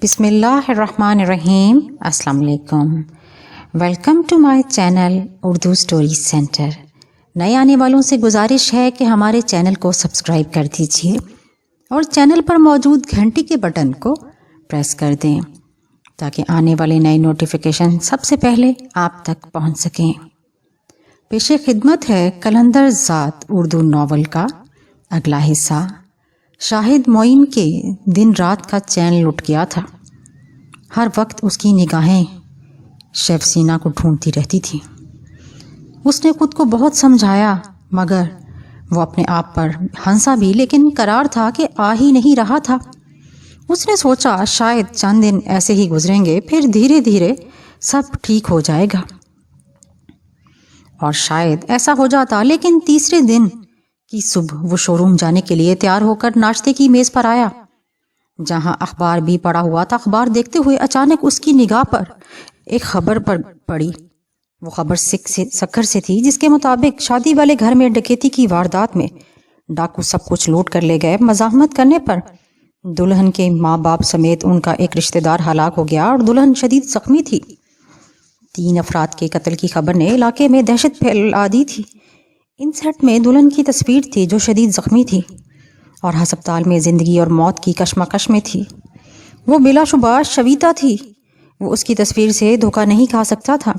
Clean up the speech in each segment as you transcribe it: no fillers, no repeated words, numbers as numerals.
بسم اللہ الرحمن الرحیم۔ السلام علیکم، welcome to my channel Urdu story centre. نئے آنے والوں سے گزارش ہے کہ ہمارے چینل کو سبسکرائب کر دیجیے اور چینل پر موجود گھنٹی کے بٹن کو پریس کر دیں تاکہ آنے والے نئے نوٹیفیکیشن سب سے پہلے آپ تک پہنچ سکیں۔ پیش خدمت ہے قلندر ذات اردو ناول کا اگلا حصہ۔ شاہد معین کے دن رات کا چین لٹ گیا تھا۔ ہر وقت اس کی نگاہیں شیف سینا کو ڈھونڈتی رہتی تھیں۔ اس نے خود کو بہت سمجھایا مگر وہ اپنے آپ پر ہنسا بھی، لیکن قرار تھا کہ آ ہی نہیں رہا تھا۔ اس نے سوچا شاید چند دن ایسے ہی گزریں گے، پھر دھیرے دھیرے سب ٹھیک ہو جائے گا، اور شاید ایسا ہو جاتا۔ لیکن تیسرے دن کی صبح وہ شو روم جانے کے لیے تیار ہو کر ناشتے کی میز پر آیا، جہاں اخبار بھی پڑا ہوا تھا۔ اخبار دیکھتے ہوئے اچانک اس کی نگاہ پر ایک خبر پر پڑی۔ وہ خبر سکھر سے تھی، جس کے مطابق شادی والے گھر میں ڈکیتی کی واردات میں ڈاکو سب کچھ لوٹ کر لے گئے۔ مزاحمت کرنے پر دلہن کے ماں باپ سمیت ان کا ایک رشتہ دار ہلاک ہو گیا اور دلہن شدید زخمی تھی۔ 3 افراد کے قتل کی خبر نے علاقے میں دہشت پھیلا دی تھی۔ انسیٹ میں دلہن کی تصویر تھی جو شدید زخمی تھی اور ہسپتال میں زندگی اور موت کی کشمکش میں تھی۔ وہ بلا شبہ شویتا تھی۔ وہ اس کی تصویر سے دھوکہ نہیں کھا سکتا تھا۔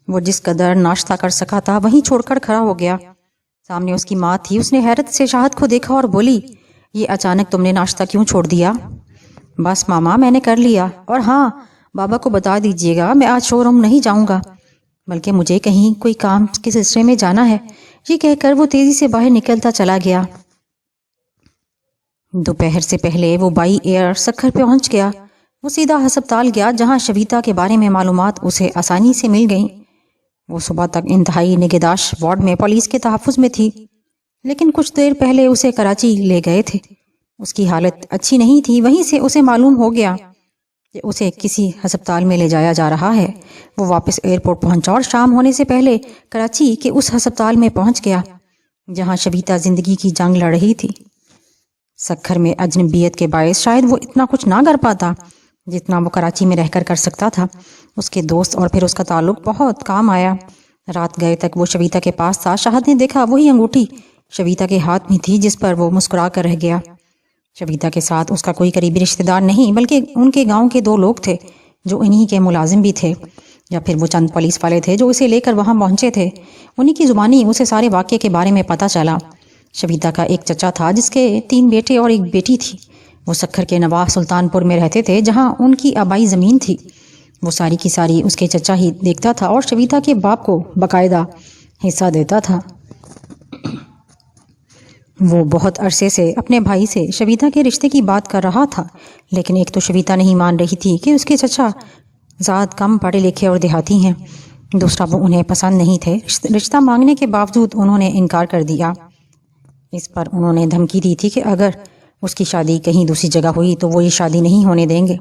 وہ جس قدر ناشتہ کر سکا تھا وہیں چھوڑ کر کھڑا ہو گیا۔ سامنے اس کی ماں تھی۔ اس نے حیرت سے شاہد کو دیکھا اور بولی، یہ اچانک تم نے ناشتہ کیوں چھوڑ دیا؟ بس ماما، میں نے کر لیا، اور ہاں بابا کو بتا دیجیے گا میں آج شو روم نہیں جاؤں گا، بلکہ مجھے کہیں کوئی کام کے سلسلے میں جانا ہے۔ یہ کہہ کر وہ تیزی سے باہر نکلتا چلا گیا۔ دوپہر سے پہلے وہ بائی ایئر سکھر پہنچ گیا۔ وہ سیدھا ہسپتال گیا، جہاں شویتا کے بارے میں معلومات اسے آسانی سے مل گئیں۔ وہ صبح تک انتہائی نگہداشت وارڈ میں پولیس کے تحفظ میں تھی، لیکن کچھ دیر پہلے اسے کراچی لے گئے تھے۔ اس کی حالت اچھی نہیں تھی۔ وہیں سے اسے معلوم ہو گیا کہ اسے کسی ہسپتال میں لے جایا جا رہا ہے۔ وہ واپس ایئرپورٹ پہنچا اور شام ہونے سے پہلے کراچی کے اس ہسپتال میں پہنچ گیا جہاں شویتا زندگی کی جنگ لڑ رہی تھی۔ سکھر میں اجنبیت کے باعث شاید وہ اتنا کچھ نہ کر پاتا جتنا وہ کراچی میں رہ کر سکتا تھا۔ اس کے دوست اور پھر اس کا تعلق بہت کام آیا۔ رات گئے تک وہ شویتا کے پاس تھا۔ شاہد نے دیکھا وہی انگوٹھی شویتا کے ہاتھ میں تھی جس پر وہ مسکرا کر رہ گیا۔ شویتا کے ساتھ اس کا کوئی قریبی رشتہ دار نہیں، بلکہ ان کے گاؤں کے 2 لوگ تھے جو انہی کے ملازم بھی تھے، یا پھر وہ چند پولیس والے تھے جو اسے لے کر وہاں پہنچے تھے۔ انہی کی زبانی اسے سارے واقعے کے بارے میں پتہ چلا۔ شویتا کا ایک چچا تھا جس کے 3 بیٹے اور 1 بیٹی تھی۔ وہ سکھر کے نواح سلطان پور میں رہتے تھے جہاں ان کی آبائی زمین تھی۔ وہ ساری کی ساری اس کے چچا ہی دیکھتا تھا اور شویتا کے باپ کو باقاعدہ حصہ دیتا تھا۔ وہ بہت عرصے سے اپنے بھائی سے شویتا کے رشتے کی بات کر رہا تھا، لیکن ایک تو شویتا نہیں مان رہی تھی کہ اس کے چچا ذات کم پڑھے لکھے اور دیہاتی ہیں، دوسرا وہ انہیں پسند نہیں تھے۔ رشتہ مانگنے کے باوجود انہوں نے انکار کر دیا۔ اس پر انہوں نے دھمکی دی تھی کہ اگر اس کی شادی کہیں دوسری جگہ ہوئی تو وہ یہ شادی نہیں ہونے دیں گے۔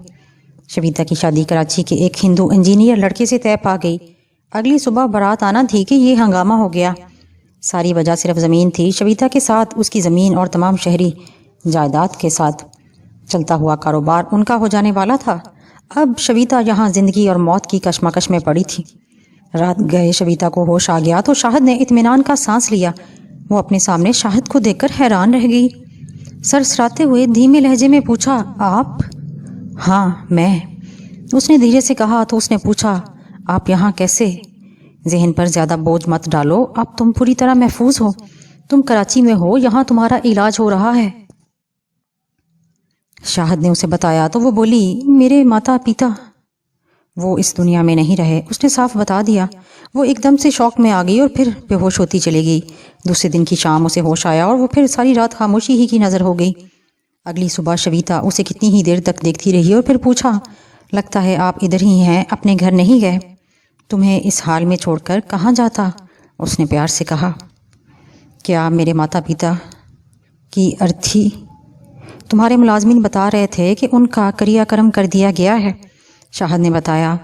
شویتا کی شادی کراچی کے ایک ہندو انجینئر لڑکے سے طے پا گئی۔ اگلی صبح بارات آنا تھی کہ یہ ہنگامہ ہو گیا۔ ساری وجہ صرف زمین تھی۔ شویتا کے ساتھ اس کی زمین اور تمام شہری جائیداد کے ساتھ چلتا ہوا کاروبار ان کا ہو جانے والا تھا۔ اب شویتا یہاں زندگی اور موت کی کشمکش میں پڑی تھی۔ رات گئے شویتا کو ہوش آ گیا تو شاہد نے اطمینان کا سانس لیا۔ وہ اپنے سامنے شاہد کو دیکھ کر حیران رہ گئی۔ سرسراتے ہوئے دھیمے لہجے میں پوچھا، آپ؟ ہاں میں، اس نے دھیرے سے کہا تو اس نے پوچھا، آپ یہاں کیسے؟ ذہن پر زیادہ بوجھ مت ڈالو، اب تم پوری طرح محفوظ ہو، تم کراچی میں ہو، یہاں تمہارا علاج ہو رہا ہے۔ شاہد نے اسے بتایا تو وہ بولی، میرے ماتا پتا وہ اس دنیا میں نہیں رہے، اس نے صاف بتا دیا۔ وہ ایک دم سے شوق میں آ گئی اور پھر بے ہوش ہوتی چلی گئی۔ دوسرے دن کی شام اسے ہوش آیا اور وہ پھر ساری رات خاموشی ہی کی نظر ہو گئی۔ اگلی صبح شویتا اسے کتنی ہی دیر تک دیکھتی رہی اور پھر پوچھا، لگتا ہے آپ ادھر ہی ہیں، اپنے گھر نہیں گئے؟ تمہیں اس حال میں چھوڑ کر کہاں جاتا؟ اس نے پیار سے کہا۔ کیا میرے ماتا پتا کی ارتھی؟ تمہارے ملازمین بتا رہے تھے کہ ان کا کریا کرم کر دیا گیا ہے، شاہد نے بتایا۔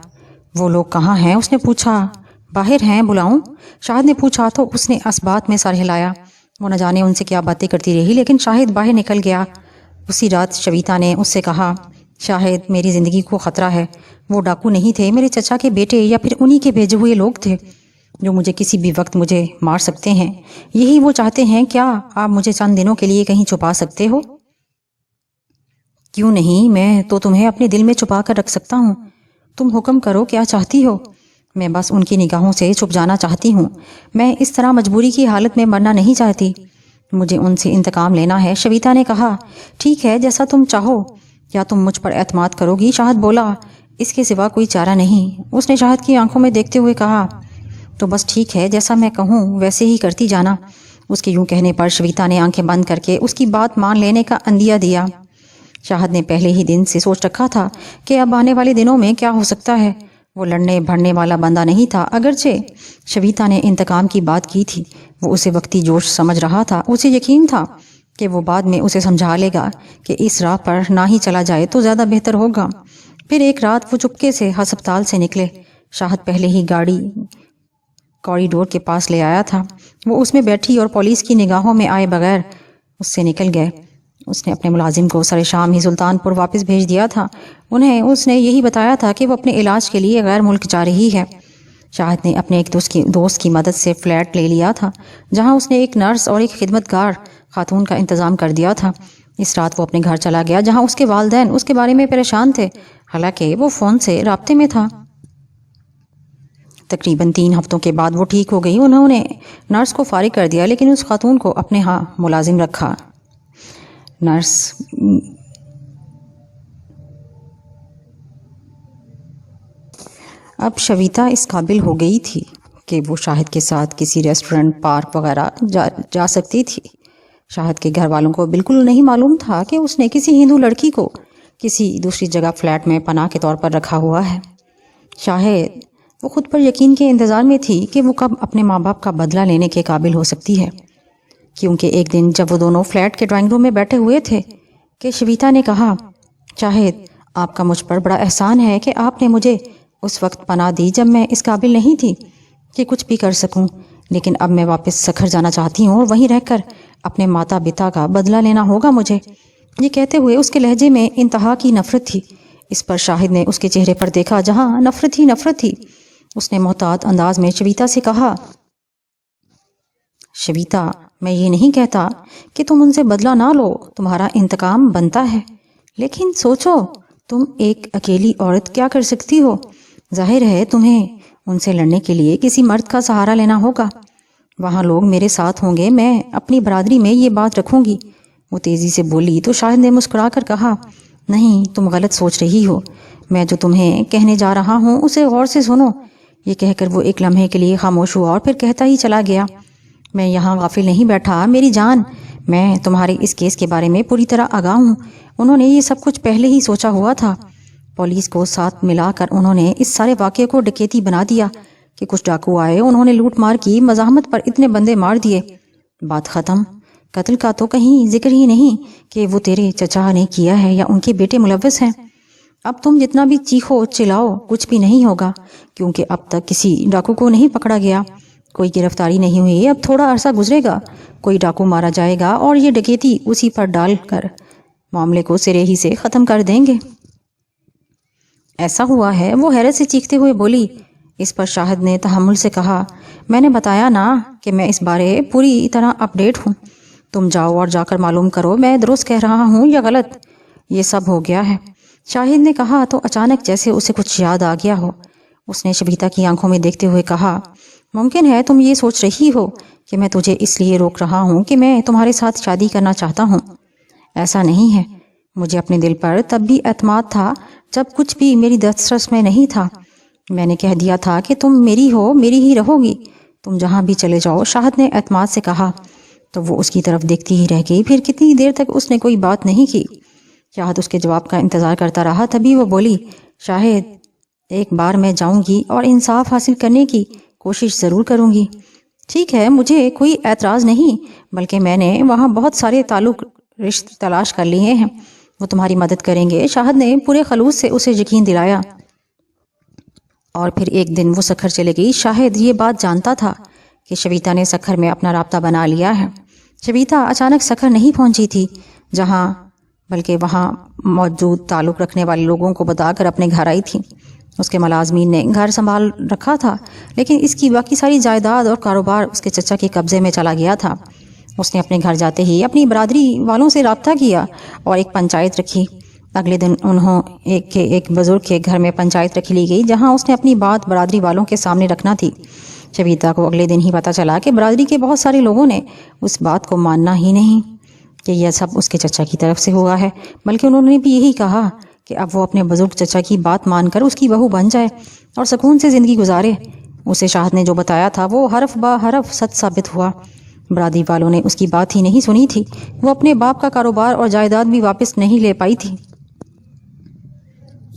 وہ لوگ کہاں ہیں؟ اس نے پوچھا۔ باہر ہیں، بلاؤں؟ شاہد نے پوچھا تو اس نے اسبات میں سر ہلایا۔ وہ نہ جانے ان سے کیا باتیں کرتی رہی، لیکن شاہد باہر نکل گیا۔ اسی رات شویتا نے اس سے کہا شاہد میری زندگی کو خطرہ ہے، وہ ڈاکو نہیں تھے، میرے چچا کے بیٹے یا پھر انہی کے بھیجے ہوئے لوگ تھے جو مجھے کسی بھی وقت مجھے مار سکتے ہیں۔ یہی وہ چاہتے ہیں، کیا آپ مجھے چند دنوں کے لیے کہیں چھپا سکتے ہو؟ کیوں نہیں، میں تو تمہیں اپنے دل میں چھپا کر رکھ سکتا ہوں۔ تم حکم کرو، کیا چاہتی ہو؟ میں بس ان کی نگاہوں سے چھپ جانا چاہتی ہوں۔ میں اس طرح مجبوری کی حالت میں مرنا نہیں چاہتی، مجھے ان سے انتقام لینا ہے۔ شویتا نے کہا، ٹھیک ہے، جیسا تم چاہو۔ کیا تم مجھ پر اعتماد کرو گی؟ شاہد بولا، اس کے سوا کوئی چارہ نہیں۔ اس نے شاہد کی آنکھوں میں دیکھتے ہوئے کہا، تو بس ٹھیک ہے، جیسا میں کہوں ویسے ہی کرتی جانا۔ اس کے یوں کہنے پر شویتا نے آنکھیں بند کر کے اس کی بات مان لینے کا عندیہ دیا۔ شاہد نے پہلے ہی دن سے سوچ رکھا تھا کہ اب آنے والے دنوں میں کیا ہو سکتا ہے۔ وہ لڑنے بھڑنے والا بندہ نہیں تھا، اگرچہ شویتا نے انتقام کی بات کی تھی۔ وہ اسے وقتی جوش سمجھ رہا تھا، اسے یقین تھا کہ وہ بعد میں اسے سمجھا لے گا کہ اس راہ پر نہ ہی چلا جائے تو زیادہ بہتر ہوگا۔ پھر ایک رات وہ چپکے سے ہسپتال سے نکلے۔ شاہد پہلے ہی گاڑی کوریڈور کے پاس لے آیا تھا۔ وہ اس میں بیٹھی اور پولیس کی نگاہوں میں آئے بغیر اس سے نکل گئے۔ اس نے اپنے ملازم کو سر شام ہی سلطان پور واپس بھیج دیا تھا۔ انہیں اس نے یہی بتایا تھا کہ وہ اپنے علاج کے لیے غیر ملک جا رہی ہے۔ شاہد نے اپنے ایک دوست کی مدد سے فلیٹ لے لیا تھا، جہاں اس نے ایک نرس اور ایک خدمتگار خاتون کا انتظام کر دیا تھا۔ اس رات وہ اپنے گھر چلا گیا، جہاں اس کے والدین اس کے بارے میں پریشان تھے، حالانکہ وہ فون سے رابطے میں تھا۔ تقریباً 3 ہفتوں کے بعد وہ ٹھیک ہو گئی۔ انہوں نے نرس کو فارغ کر دیا، لیکن اس خاتون کو اپنے ہاں ملازم رکھا۔ نرس اب شویتا اس قابل ہو گئی تھی کہ وہ شاہد کے ساتھ کسی ریسٹورنٹ، پارک وغیرہ جا سکتی تھی۔ شاہد کے گھر والوں کو بالکل نہیں معلوم تھا کہ اس نے کسی ہندو لڑکی کو کسی دوسری جگہ فلیٹ میں پناہ کے طور پر رکھا ہوا ہے۔ شاہد وہ خود پر یقین کے انتظار میں تھی کہ وہ کب اپنے ماں باپ کا بدلہ لینے کے قابل ہو سکتی ہے، کیونکہ ایک دن جب وہ دونوں فلیٹ کے ڈرائنگ روم میں بیٹھے ہوئے تھے کہ شویتا نے کہا، شاہد آپ کا مجھ پر بڑا احسان ہے کہ آپ نے مجھے اس وقت پناہ دی جب میں اس قابل نہیں تھی کہ کچھ بھی کر سکوں، لیکن اب میں واپس سکھر جانا چاہتی ہوں اور وہیں رہ کر اپنے ماتا پتا کا بدلہ لینا ہوگا مجھے۔ یہ کہتے ہوئے اس کے لہجے میں انتہا کی نفرت تھی۔ اس پر شاہد نے اس کے چہرے پر دیکھا جہاں نفرت ہی نفرت تھی۔ اس نے محتاط انداز میں شویتا سے کہا، شویتا میں یہ نہیں کہتا کہ تم ان سے بدلہ نہ لو، تمہارا انتقام بنتا ہے، لیکن سوچو تم ایک اکیلی عورت کیا کر سکتی ہو؟ ظاہر ہے تمہیں ان سے لڑنے کے لیے کسی مرد کا سہارا لینا ہوگا۔ وہاں لوگ میرے ساتھ ہوں گے، میں اپنی برادری میں یہ بات رکھوں گی۔ وہ تیزی سے بولی تو شاہد نے مسکرا کر کہا، نہیں تم غلط سوچ رہی ہو، میں جو تمہیں کہنے جا رہا ہوں اسے غور سے سنو۔ یہ کہہ کر وہ ایک لمحے کے لیے خاموش ہوا اور پھر کہتا ہی چلا گیا، میں یہاں غافل نہیں بیٹھا میری جان، میں تمہارے اس کیس کے بارے میں پوری طرح آگاہ ہوں۔ انہوں نے یہ سب کچھ پہلے ہی سوچا ہوا تھا۔ پولیس کو ساتھ ملا کر انہوں نے اس سارے واقعے کو ڈکیتی بنا دیا کہ کچھ ڈاکو آئے، انہوں نے لوٹ مار کی، مزاحمت پر اتنے بندے مار دیے، بات ختم۔ قتل کا تو کہیں ذکر ہی نہیں کہ وہ تیرے چچا نے کیا ہے یا ان کے بیٹے ملوث ہیں۔ اب تم جتنا بھی چیخو چلاؤ کچھ بھی نہیں ہوگا، کیونکہ اب تک کسی ڈاکو کو نہیں پکڑا گیا، کوئی گرفتاری نہیں ہوئی۔ اب تھوڑا عرصہ گزرے گا، کوئی ڈاکو مارا جائے گا اور یہ ڈکیتی اسی پر ڈال کر معاملے کو سرے ہی سے ختم کر دیں گے۔ ایسا ہوا ہے؟ وہ حیرت سے چیختے ہوئے بولی۔ اس پر شاہد نے تحمل سے کہا، میں نے بتایا نا کہ میں اس بارے پوری طرح اپ ڈیٹ ہوں، تم جاؤ اور جا کر معلوم کرو میں درست کہہ رہا ہوں یا غلط۔ یہ سب ہو گیا ہے، شاہد نے کہا تو اچانک جیسے اسے کچھ یاد آ گیا ہو۔ اس نے شویتا کی آنکھوں میں دیکھتے ہوئے کہا، ممکن ہے تم یہ سوچ رہی ہو کہ میں تجھے اس لیے روک رہا ہوں کہ میں تمہارے ساتھ شادی کرنا چاہتا ہوں۔ ایسا نہیں ہے، مجھے اپنے دل پر تب بھی اعتماد تھا جب کچھ بھی میری دسترس میں نہیں تھا۔ میں نے کہہ دیا تھا کہ تم میری ہو، میری ہی رہو گی، تم جہاں بھی چلے جاؤ، شاہد نے اعتماد سے کہا۔ تو وہ اس کی طرف دیکھتی ہی رہ گئی۔ پھر کتنی دیر تک اس نے کوئی بات نہیں کی۔ شاہد اس کے جواب کا انتظار کرتا رہا، تبھی وہ بولی، شاہد ایک بار میں جاؤں گی اور انصاف حاصل کرنے کی کوشش ضرور کروں گی۔ ٹھیک ہے، مجھے کوئی اعتراض نہیں، بلکہ میں نے وہاں بہت سارے تعلق رشتے تلاش کر لیے ہیں، وہ تمہاری مدد کریں گے۔ شاہد نے پورے خلوص سے اسے یقین دلایا۔ اور پھر ایک دن وہ سکھر چلے گئی۔ شاہد یہ بات جانتا تھا کہ شویتا نے سکھر میں اپنا رابطہ بنا لیا ہے۔ شویتا اچانک سکھر نہیں پہنچی تھی، جہاں بلکہ وہاں موجود تعلق رکھنے والے لوگوں کو بتا کر اپنے گھر آئی تھی۔ اس کے ملازمین نے گھر سنبھال رکھا تھا، لیکن اس کی باقی ساری جائیداد اور کاروبار اس کے چچا کے قبضے میں چلا گیا تھا۔ اس نے اپنے گھر جاتے ہی اپنی برادری والوں سے رابطہ کیا اور ایک پنچایت رکھی۔ اگلے دن انہوں ایک بزرگ کے گھر میں پنچایت رکھی لی گئی، جہاں اس نے اپنی بات برادری والوں کے سامنے رکھنا تھی۔ شبیتا کو اگلے دن ہی پتہ چلا کہ برادری کے بہت سارے لوگوں نے اس بات کو ماننا ہی نہیں کہ یہ سب اس کے چچا کی طرف سے ہوا ہے، بلکہ انہوں نے بھی یہی کہا کہ اب وہ اپنے بزرگ چچا کی بات مان کر اس کی بہو بن جائے اور سکون سے زندگی گزارے۔ اسے شاہد نے جو بتایا تھا وہ حرف با حرف سچ ثابت ہوا۔ برادری والوں نے اس کی بات ہی نہیں سنی تھی، وہ اپنے باپ کا کاروبار اور جائیداد بھی واپس نہیں لے پائی تھی۔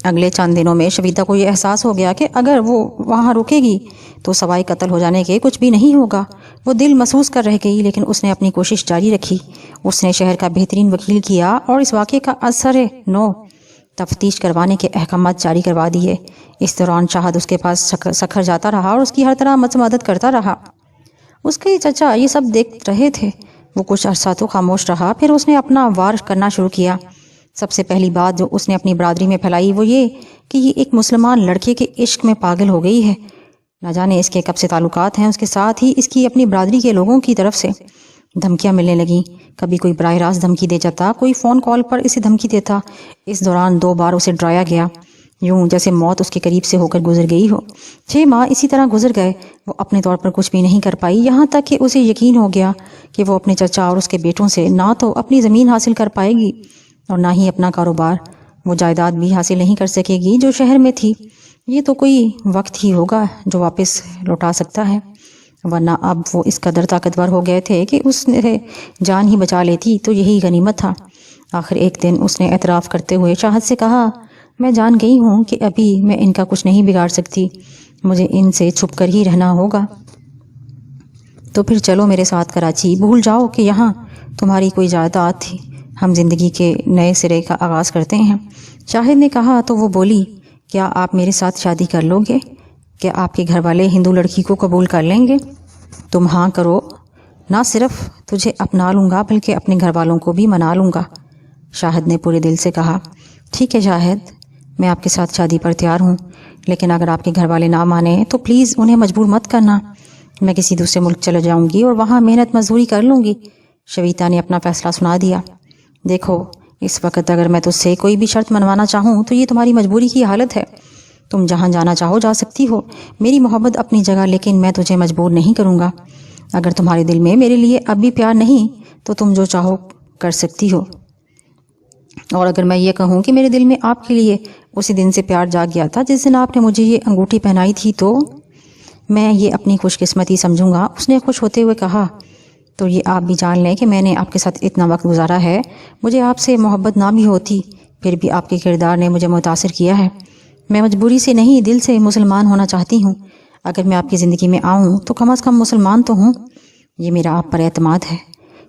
اگلے چند دنوں میں شبیتا کو یہ احساس ہو گیا کہ اگر وہ وہاں رکے گی تو سوائے قتل ہو جانے کے کچھ بھی نہیں ہوگا۔ وہ دل محسوس کر رہ گئی، لیکن اس نے اپنی کوشش جاری رکھی۔ اس نے شہر کا بہترین وکیل کیا اور اس واقعے کا اثر نو تفتیش کروانے کے احکامات جاری کروا دیے۔ اس دوران شاہد اس کے پاس سکھر جاتا رہا اور اس کی ہر طرح مدد کرتا رہا۔ اس کے چچا یہ سب دیکھ رہے تھے۔ وہ کچھ عرصہ تو خاموش رہا، پھر اس نے اپنا وار کرنا شروع کیا۔ سب سے پہلی بات جو اس نے اپنی برادری میں پھیلائی وہ یہ کہ یہ ایک مسلمان لڑکے کے عشق میں پاگل ہو گئی ہے۔ نہ جانے اس کے کب سے تعلقات ہیں اس کے ساتھ ہی اس کی اپنی برادری کے لوگوں کی طرف سے دھمکیاں ملنے لگیں۔ کبھی کوئی براہ راست دھمکی دے جاتا، کوئی فون کال پر اسے دھمکی دیتا۔ اس دوران 2 بار اسے ڈرایا گیا، یوں جیسے موت اس کے قریب سے ہو کر گزر گئی ہو۔ 6 ماہ اسی طرح گزر گئے۔ وہ اپنے طور پر کچھ بھی نہیں کر پائی، یہاں تک کہ اسے یقین ہو گیا کہ وہ اپنے چچا اور اس کے بیٹوں سے نہ تو اپنی زمین حاصل کر پائے گی اور نہ ہی اپنا کاروبار۔ وہ جائیداد بھی حاصل نہیں کر سکے گی جو شہر میں تھی۔ یہ تو کوئی وقت ہی ہوگا جو واپس لوٹا سکتا ہے، ورنہ اب وہ اس قدر طاقتور ہو گئے تھے کہ اس نے جان ہی بچا لیتی تو یہی غنیمت تھا۔ آخر ایک دن اس نے اعتراف کرتے ہوئے شاہد سے کہا، میں جان گئی ہوں کہ ابھی میں ان کا کچھ نہیں بگاڑ سکتی، مجھے ان سے چھپ کر ہی رہنا ہوگا۔ تو پھر چلو میرے ساتھ کراچی، بھول جاؤ کہ یہاں تمہاری کوئی جائیداد تھی، ہم زندگی کے نئے سرے کا آغاز کرتے ہیں۔ شاہد نے کہا تو وہ بولی، کیا آپ میرے ساتھ شادی کر لو گے؟ کیا آپ کے گھر والے ہندو لڑکی کو قبول کر لیں گے؟ تم ہاں کرو، نہ صرف تجھے اپنا لوں گا بلکہ اپنے گھر والوں کو بھی منا لوں گا۔ شاہد نے پورے دل سے کہا، ٹھیک ہے شاہد، میں آپ کے ساتھ شادی پر تیار ہوں، لیکن اگر آپ کے گھر والے نہ مانیں تو پلیز انہیں مجبور مت کرنا۔ میں کسی دوسرے ملک چلے جاؤں گی اور وہاں محنت مزدوری کر لوں گی۔ شبیتا نے اپنا فیصلہ سنا دیا۔ دیکھو، اس وقت اگر میں تجھ سے کوئی بھی شرط منوانا چاہوں تو یہ تمہاری مجبوری کی حالت ہے۔ تم جہاں جانا چاہو جا سکتی ہو، میری محبت اپنی جگہ، لیکن میں تجھے مجبور نہیں کروں گا۔ اگر تمہارے دل میں میرے لیے اب بھی پیار نہیں تو تم جو چاہو کر سکتی ہو، اور اگر میں یہ کہوں کہ میرے دل میں آپ کے لیے اسی دن سے پیار جاگ گیا تھا جس دن آپ نے مجھے یہ انگوٹھی پہنائی تھی، تو میں یہ اپنی خوش قسمتی سمجھوں گا۔ اس نے خوش ہوتے ہوئے کہا، تو یہ آپ بھی جان لیں کہ میں نے آپ کے ساتھ اتنا وقت گزارا ہے، مجھے آپ سے محبت نہ بھی ہوتی پھر بھی آپ کے کردار نے مجھے متاثر کیا ہے۔ میں مجبوری سے نہیں، دل سے مسلمان ہونا چاہتی ہوں۔ اگر میں آپ کی زندگی میں آؤں تو کم از کم مسلمان تو ہوں۔ یہ میرا آپ پر اعتماد ہے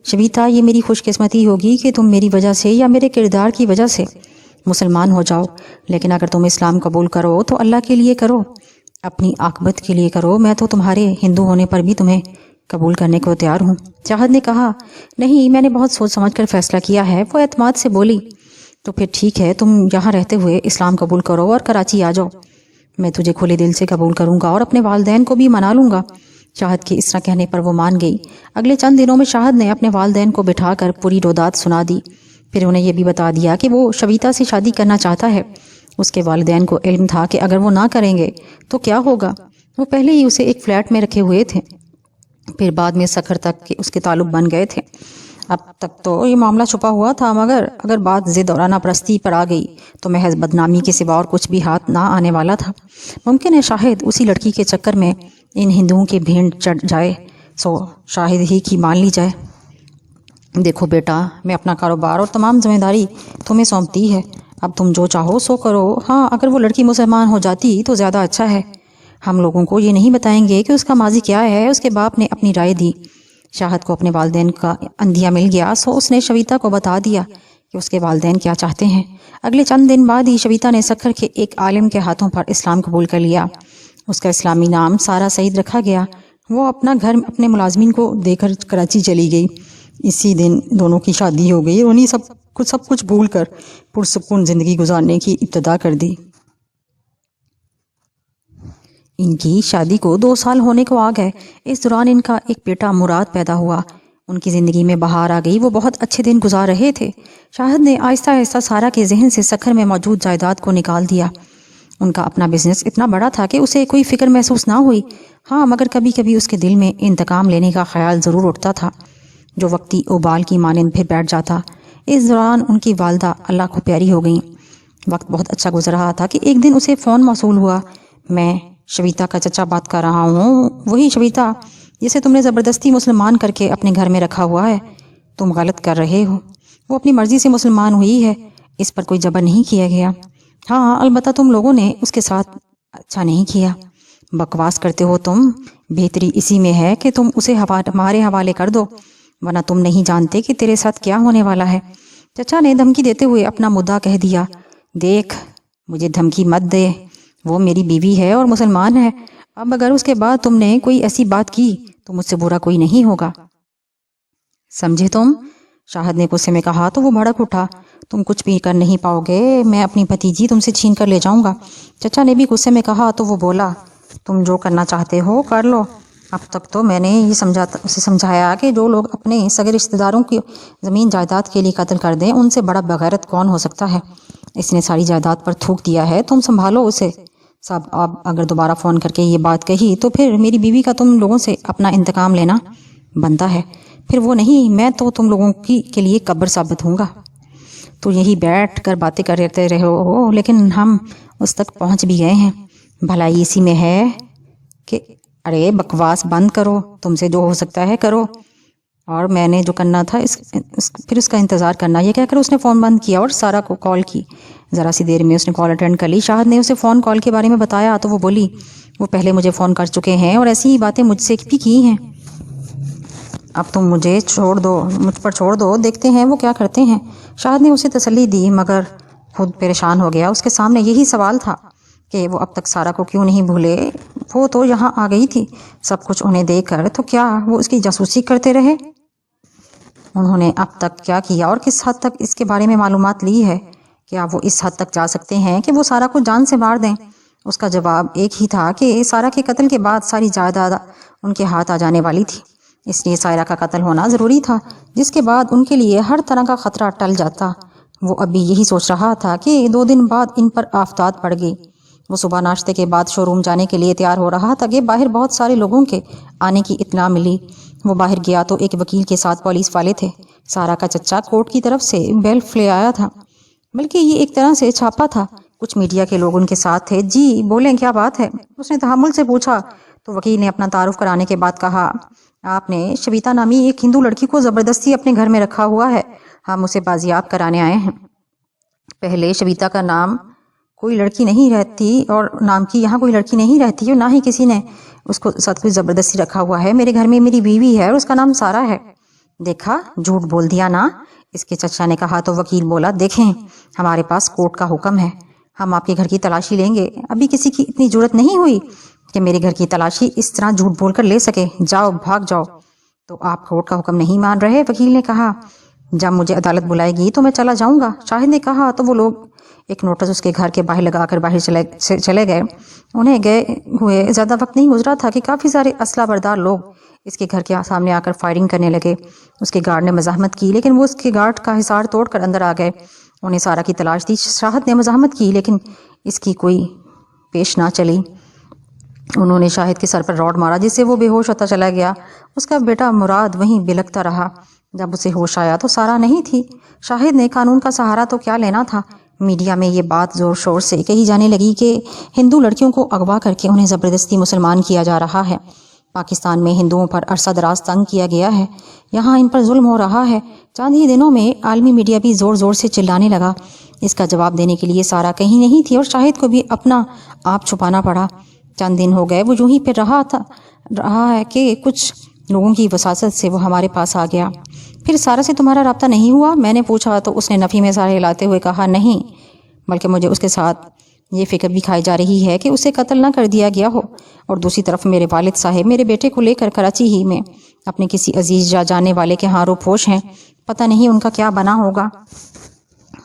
شبیتا، یہ میری خوش قسمتی ہوگی کہ تم میری وجہ سے یا میرے کردار کی وجہ سے مسلمان ہو جاؤ، لیکن اگر تم اسلام قبول کرو تو اللہ کے لیے کرو، اپنی عاقبت کے لیے کرو۔ میں تو تمہارے ہندو ہونے پر بھی تمہیں قبول کرنے کو تیار ہوں۔ شاہد نے کہا، نہیں، میں نے بہت سوچ سمجھ کر فیصلہ کیا ہے۔ وہ اعتماد سے بولی، تو پھر ٹھیک ہے، تم یہاں رہتے ہوئے اسلام قبول کرو اور کراچی آ جاؤ، میں تجھے کھلے دل سے قبول کروں گا اور اپنے والدین کو بھی منا لوں گا۔ شاہد کے اس طرح کہنے پر وہ مان گئی۔ اگلے چند دنوں میں شاہد نے اپنے والدین کو بٹھا کر پوری رودات سنا دی، پھر انہیں یہ بھی بتا دیا کہ وہ شبیتا سے شادی کرنا چاہتا ہے۔ اس کے والدین کو علم تھا کہ اگر وہ نہ کریں گے تو کیا ہوگا۔ وہ پہلے ہی اسے ایک فلیٹ میں رکھے ہوئے تھے، پھر بعد میں سکھر تک کہ اس کے تعلق بن گئے تھے۔ اب تک تو یہ معاملہ چھپا ہوا تھا، مگر اگر بات ضد اور پرستی پر آ گئی تو محض بدنامی کے سوا اور کچھ بھی ہاتھ نہ آنے والا تھا۔ ممکن ہے شاہد اسی لڑکی کے چکر میں ان ہندوؤں کے بھینڈ چڑھ جائے، سو شاہد ہی کی مان لی جائے۔ دیکھو بیٹا، میں اپنا کاروبار اور تمام ذمہ داری تمہیں سونپتی ہے، اب تم جو چاہو سو کرو۔ ہاں، اگر وہ لڑکی مسلمان ہو جاتی تو زیادہ اچھا ہے۔ ہم لوگوں کو یہ نہیں بتائیں گے کہ اس کا ماضی کیا ہے۔ اس کے باپ نے اپنی رائے دی۔ شاہد کو اپنے والدین کا اندھیا مل گیا، سو اس نے شبیتا کو بتا دیا کہ اس کے والدین کیا چاہتے ہیں۔ اگلے چند دن بعد ہی شبیتا نے سکھر کے ایک عالم کے ہاتھوں پر اسلام قبول کر لیا۔ اس کا اسلامی نام سارا سعید رکھا گیا۔ وہ اپنا گھر اپنے ملازمین کو دے کر کراچی چلی گئی۔ اسی دن دونوں کی شادی ہو گئی۔ انہی سب سب کچھ بھول کر پرسکون زندگی گزارنے کی ابتدا کر دی۔ ان کی شادی کو 2 سال ہونے کو آ گئے۔ اس دوران ان کا ایک بیٹا مراد پیدا ہوا۔ ان کی زندگی میں بہار آ گئی۔ وہ بہت اچھے دن گزار رہے تھے۔ شاہد نے آہستہ آہستہ سارا کے ذہن سے سکھر میں موجود جائیداد کو نکال دیا۔ ان کا اپنا بزنس اتنا بڑا تھا کہ اسے کوئی فکر محسوس نہ ہوئی۔ ہاں، مگر کبھی کبھی اس کے دل میں انتقام لینے کا خیال ضرور اٹھتا تھا، جو وقتی ابال کی مانند پھر بیٹھ جاتا۔ اس دوران ان کی والدہ اللہ کو پیاری ہو گئیں۔ وقت بہت اچھا گزر رہا تھا کہ ایک دن اسے فون موصول ہوا۔ میں شویتا کا چچا بات کر رہا ہوں۔ وہی شویتا جسے تم نے زبردستی مسلمان کر کے اپنے گھر میں رکھا ہوا ہے۔ تم غلط کر رہے ہو۔ وہ اپنی مرضی سے مسلمان ہوئی ہے، اس پر کوئی جبر نہیں کیا گیا۔ ہاں، البتہ تم لوگوں نے اس کے ساتھ اچھا نہیں کیا۔ بکواس کرتے ہو تم۔ بہتری اسی میں ہے کہ تم اسے ہمارے حوالے کر دو، ورنہ تم نہیں جانتے کہ تیرے ساتھ کیا ہونے والا ہے۔ چچا نے دھمکی دیتے ہوئے اپنا مدعا کہہ دیا۔ دیکھ، مجھے دھمکی مت دے۔ وہ میری بیوی ہے اور مسلمان ہے۔ اب اگر اس کے بعد تم نے کوئی ایسی بات کی تو مجھ سے برا کوئی نہیں ہوگا، سمجھے تم؟ شاہد نے غصے میں کہا تو وہ بھڑک اٹھا۔ تم کچھ بھی کر نہیں پاؤ گے، میں اپنی بھتیجی تم سے چھین کر لے جاؤں گا۔ چچا نے بھی غصے میں کہا تو وہ بولا، تم جو کرنا چاہتے ہو کر لو۔ اب تک تو میں نے یہ اسے سمجھایا کہ جو لوگ اپنے سگے رشتہ داروں کی زمین جائیداد کے لیے قتل کر دیں، ان سے بڑا بغیرت کون ہو سکتا ہے۔ اس نے ساری جائیداد پر تھوک دیا ہے، تم سنبھالو اسے سب۔ اب اگر دوبارہ فون کر کے یہ بات کہی تو پھر میری بیوی کا تم لوگوں سے اپنا انتقام لینا بنتا ہے۔ پھر وہ نہیں، میں تو تم لوگوں کے لیے قبر ثابت ہوں گا۔ تو یہی بیٹھ کر باتیں کرتے رہے ہو، لیکن ہم اس تک پہنچ بھی گئے ہیں۔ بھلائی اسی میں ہے کہ ارے بکواس بند کرو، تم سے جو ہو سکتا ہے کرو، اور میں نے جو کرنا تھا پھر اس کا انتظار کرنا۔ یہ کہہ کر اس نے فون بند کیا اور سارا کو کال کی۔ ذرا سی دیر میں اس نے کال اٹینڈ کر لی۔ شاہد نے اسے فون کال کے بارے میں بتایا تو وہ بولی، وہ پہلے مجھے فون کر چکے ہیں اور ایسی ہی باتیں مجھ سے بھی کی ہیں۔ اب تم مجھ پر چھوڑ دو، دیکھتے ہیں وہ کیا کرتے ہیں۔ شاہد نے اسے تسلی دی، مگر خود پریشان ہو گیا۔ اس کے سامنے یہی سوال تھا کہ وہ اب تک سارا کو کیوں نہیں بھولے۔ وہ تو یہاں آ گئی تھی سب کچھ انہیں دے کر، تو کیا وہ اس کی جاسوسی کرتے رہے؟ انہوں نے اب تک کیا کیا اور کس حد تک اس کے بارے میں معلومات لی ہے؟ کیا وہ اس حد تک جا سکتے ہیں کہ وہ سارا کو جان سے مار دیں؟ اس کا جواب ایک ہی تھا کہ سارا کے قتل کے بعد ساری جائیداد ان کے ہاتھ آ جانے والی تھی، اس لیے سائرہ کا قتل ہونا ضروری تھا، جس کے بعد ان کے لیے ہر طرح کا خطرہ ٹل جاتا۔ وہ ابھی یہی سوچ رہا تھا کہ 2 دن بعد ان پر آفتاب پڑ گئی۔ وہ صبح ناشتے کے بعد شو روم جانے کے لیے تیار ہو رہا تھا کہ باہر بہت سارے لوگوں کے آنے کی اطلاع ملی۔ وہ باہر گیا تو ایک وکیل کے ساتھ پولیس والے تھے۔ سارا کا چچا کورٹ کی طرف سے بیلف لے آیا تھا، بلکہ یہ ایک طرح سے چھاپا تھا۔ کچھ میڈیا کے لوگ ان کے ساتھ تھے۔ جی بولیں، کیا بات ہے؟ اس نے تحمل سے پوچھا تو وکیل نے اپنا تعارف کرانے کے بعد کہا، آپ نے شویتا نامی ایک ہندو لڑکی کو زبردستی اپنے گھر میں رکھا ہوا ہے، ہم اسے بازیاب کرانے آئے ہیں۔ پہلے شویتا کا نام کوئی لڑکی نہیں رہتی اور نام کی یہاں کوئی لڑکی نہیں رہتی اور نہ ہی کسی نے اس کو ساتھ کوئی زبردستی رکھا ہوا ہے۔ میرے گھر میں میری بیوی ہے اور اس کا نام سارا ہے۔ دیکھا، جھوٹ بول دیا نا، اس کے چچا نے کہا تو وکیل بولا، دیکھیں ہمارے پاس کورٹ کا حکم ہے، ہم آپ کے گھر کی تلاشی لیں گے۔ ابھی کسی کی اتنی جرت نہیں ہوئی کہ میرے گھر کی تلاشی اس طرح جھوٹ بول کر لے سکے۔ جاؤ، بھاگ جاؤ۔ تو آپ کورٹ کا حکم نہیں مان رہے؟ وکیل نے کہا، جب مجھے عدالت بلائے گی تو میں چلا جاؤں گا۔ شاہد نے کہا تو وہ لوگ ایک نوٹس اس کے گھر کے باہر لگا کر باہر چلے گئے۔ انہیں گئے ہوئے زیادہ وقت نہیں گزرا تھا کہ کافی سارے اسلحہ بردار لوگ اس کے گھر کے سامنے آ کر فائرنگ کرنے لگے۔ اس کے گارڈ نے مزاحمت کی، لیکن وہ اس کے گارڈ کا حصار توڑ کر اندر آ گئے۔ انہیں سارا کی تلاش تھی۔ شاہد نے مزاحمت کی، لیکن اس کی کوئی پیش نہ چلی۔ انہوں نے شاہد کے سر پر راڈ مارا، جس سے وہ بے ہوش ہوتا چلا گیا۔ اس کا بیٹا مراد وہیں بلکتا رہا۔ جب اسے ہوش آیا تو سارا نہیں تھی۔ شاہد نے قانون کا سہارا تو کیا لینا تھا۔ میڈیا میں یہ بات زور شور سے کہی جانے لگی کہ ہندو لڑکیوں کو اغوا کر کے انہیں زبردستی مسلمان کیا جا رہا ہے۔ پاکستان میں ہندوؤں پر عرصہ دراز تنگ کیا گیا ہے، یہاں ان پر ظلم ہو رہا ہے۔ چند ہی دنوں میں عالمی میڈیا بھی زور زور سے چلانے لگا۔ اس کا جواب دینے کے لیے سارا کہیں نہیں تھی اور شاہد کو بھی اپنا آپ چھپانا پڑا۔ چند دن ہو گئے وہ یوں ہی پھر رہا ہے کہ کچھ لوگوں کی وساست سے وہ ہمارے پاس آ گیا۔ پھر سارا سے تمہارا رابطہ نہیں ہوا؟ میں نے پوچھا تو اس نے نفی میں سارے ہلاتے ہوئے کہا، نہیں، بلکہ مجھے اس کے ساتھ یہ فکر بھی کھائی جا رہی ہے کہ اسے قتل نہ کر دیا گیا ہو، اور دوسری طرف میرے والد صاحب میرے بیٹے کو لے کر کراچی ہی میں اپنے کسی عزیز یا جانے والے کے ہاں روپوش ہیں، پتہ نہیں ان کا کیا بنا ہوگا۔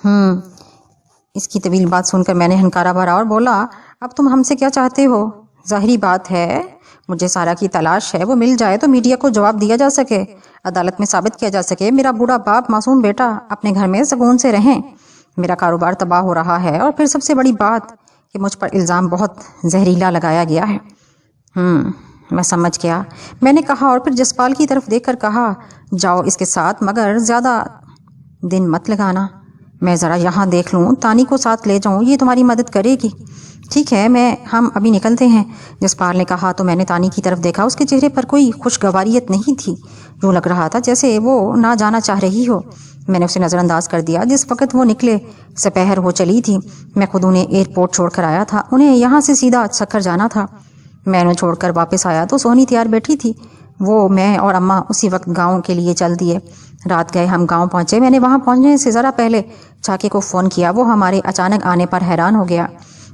اس کی طویل بات سن کر میں نے ہنکارا بھرا اور بولا، اب تم ہم سے کیا چاہتے ہو؟ ظاہری بات ہے مجھے سارا کی تلاش ہے، وہ مل جائے تو میڈیا کو جواب دیا جا سکے، عدالت میں ثابت کیا جا سکے میرا بوڑھا باپ معصوم بیٹا اپنے گھر میں سکون سے رہیں۔ میرا کاروبار تباہ ہو رہا ہے، اور پھر سب سے بڑی بات کہ مجھ پر الزام بہت زہریلا لگایا گیا ہے۔ میں سمجھ گیا، میں نے کہا، اور پھر جسپال کی طرف دیکھ کر کہا، جاؤ اس کے ساتھ، مگر زیادہ دن مت لگانا، میں ذرا یہاں دیکھ لوں، تانی کو ساتھ لے جاؤں، یہ تمہاری مدد کرے گی۔ ٹھیک ہے، ہم ابھی نکلتے ہیں، جسپال نے کہا۔ تو میں نے تانی کی طرف دیکھا، اس کے چہرے پر کوئی خوشگواریت نہیں تھی، یوں لگ رہا تھا جیسے وہ نہ جانا چاہ رہی ہو۔ میں نے اسے نظر انداز کر دیا۔ جس وقت وہ نکلے سپہر ہو چلی تھی، میں خود انہیں ایئرپورٹ چھوڑ کر آیا تھا، انہیں یہاں سے سیدھا سکھر جانا تھا۔ میں انہیں چھوڑ کر واپس آیا تو سونی تیار بیٹھی تھی، وہ، میں اور اماں اسی وقت گاؤں کے لیے چل دیے۔ رات گئے ہم گاؤں پہنچے۔ میں نے وہاں پہنچنے سے ذرا پہلے چاکے کو فون کیا، وہ ہمارے اچانک آنے پر حیران ہو گیا۔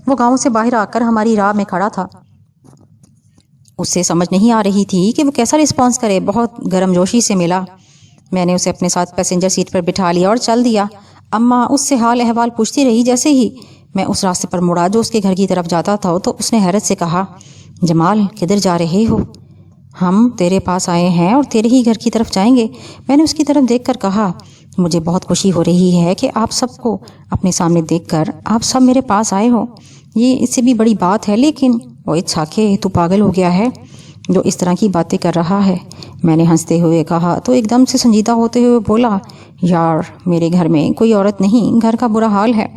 وہ گاؤں سے باہر آ کر ہماری راہ میں کھڑا تھا، اسے سمجھ نہیں آ رہی تھی کہ وہ کیسا رسپانس کرے۔ بہت گرم جوشی سے ملا۔ میں نے اسے اپنے ساتھ پیسنجر سیٹ پر بٹھا لیا اور چل دیا۔ اماں اس سے حال احوال پوچھتی رہی۔ جیسے ہی میں اس راستے پر مڑا جو اس کے گھر کی طرف جاتا تھا تو اس نے حیرت سے کہا، جمال کدھر جا رہے ہو؟ ہم تیرے پاس آئے ہیں اور تیرے ہی گھر کی طرف جائیں گے۔ میں نے اس کی طرف دیکھ کر کہا، مجھے بہت خوشی ہو رہی ہے کہ آپ سب کو اپنے سامنے دیکھ کر آپ سب میرے پاس آئے ہو، یہ اس سے بھی بڑی بات ہے۔ لیکن اوے چھاکے، تو پاگل ہو گیا ہے جو اس طرح کی باتیں کر رہا ہے؟ میں نے ہنستے ہوئے کہا تو ایک دم سے سنجیدہ ہوتے ہوئے بولا، یار میرے گھر میں کوئی عورت نہیں، گھر کا برا حال ہے۔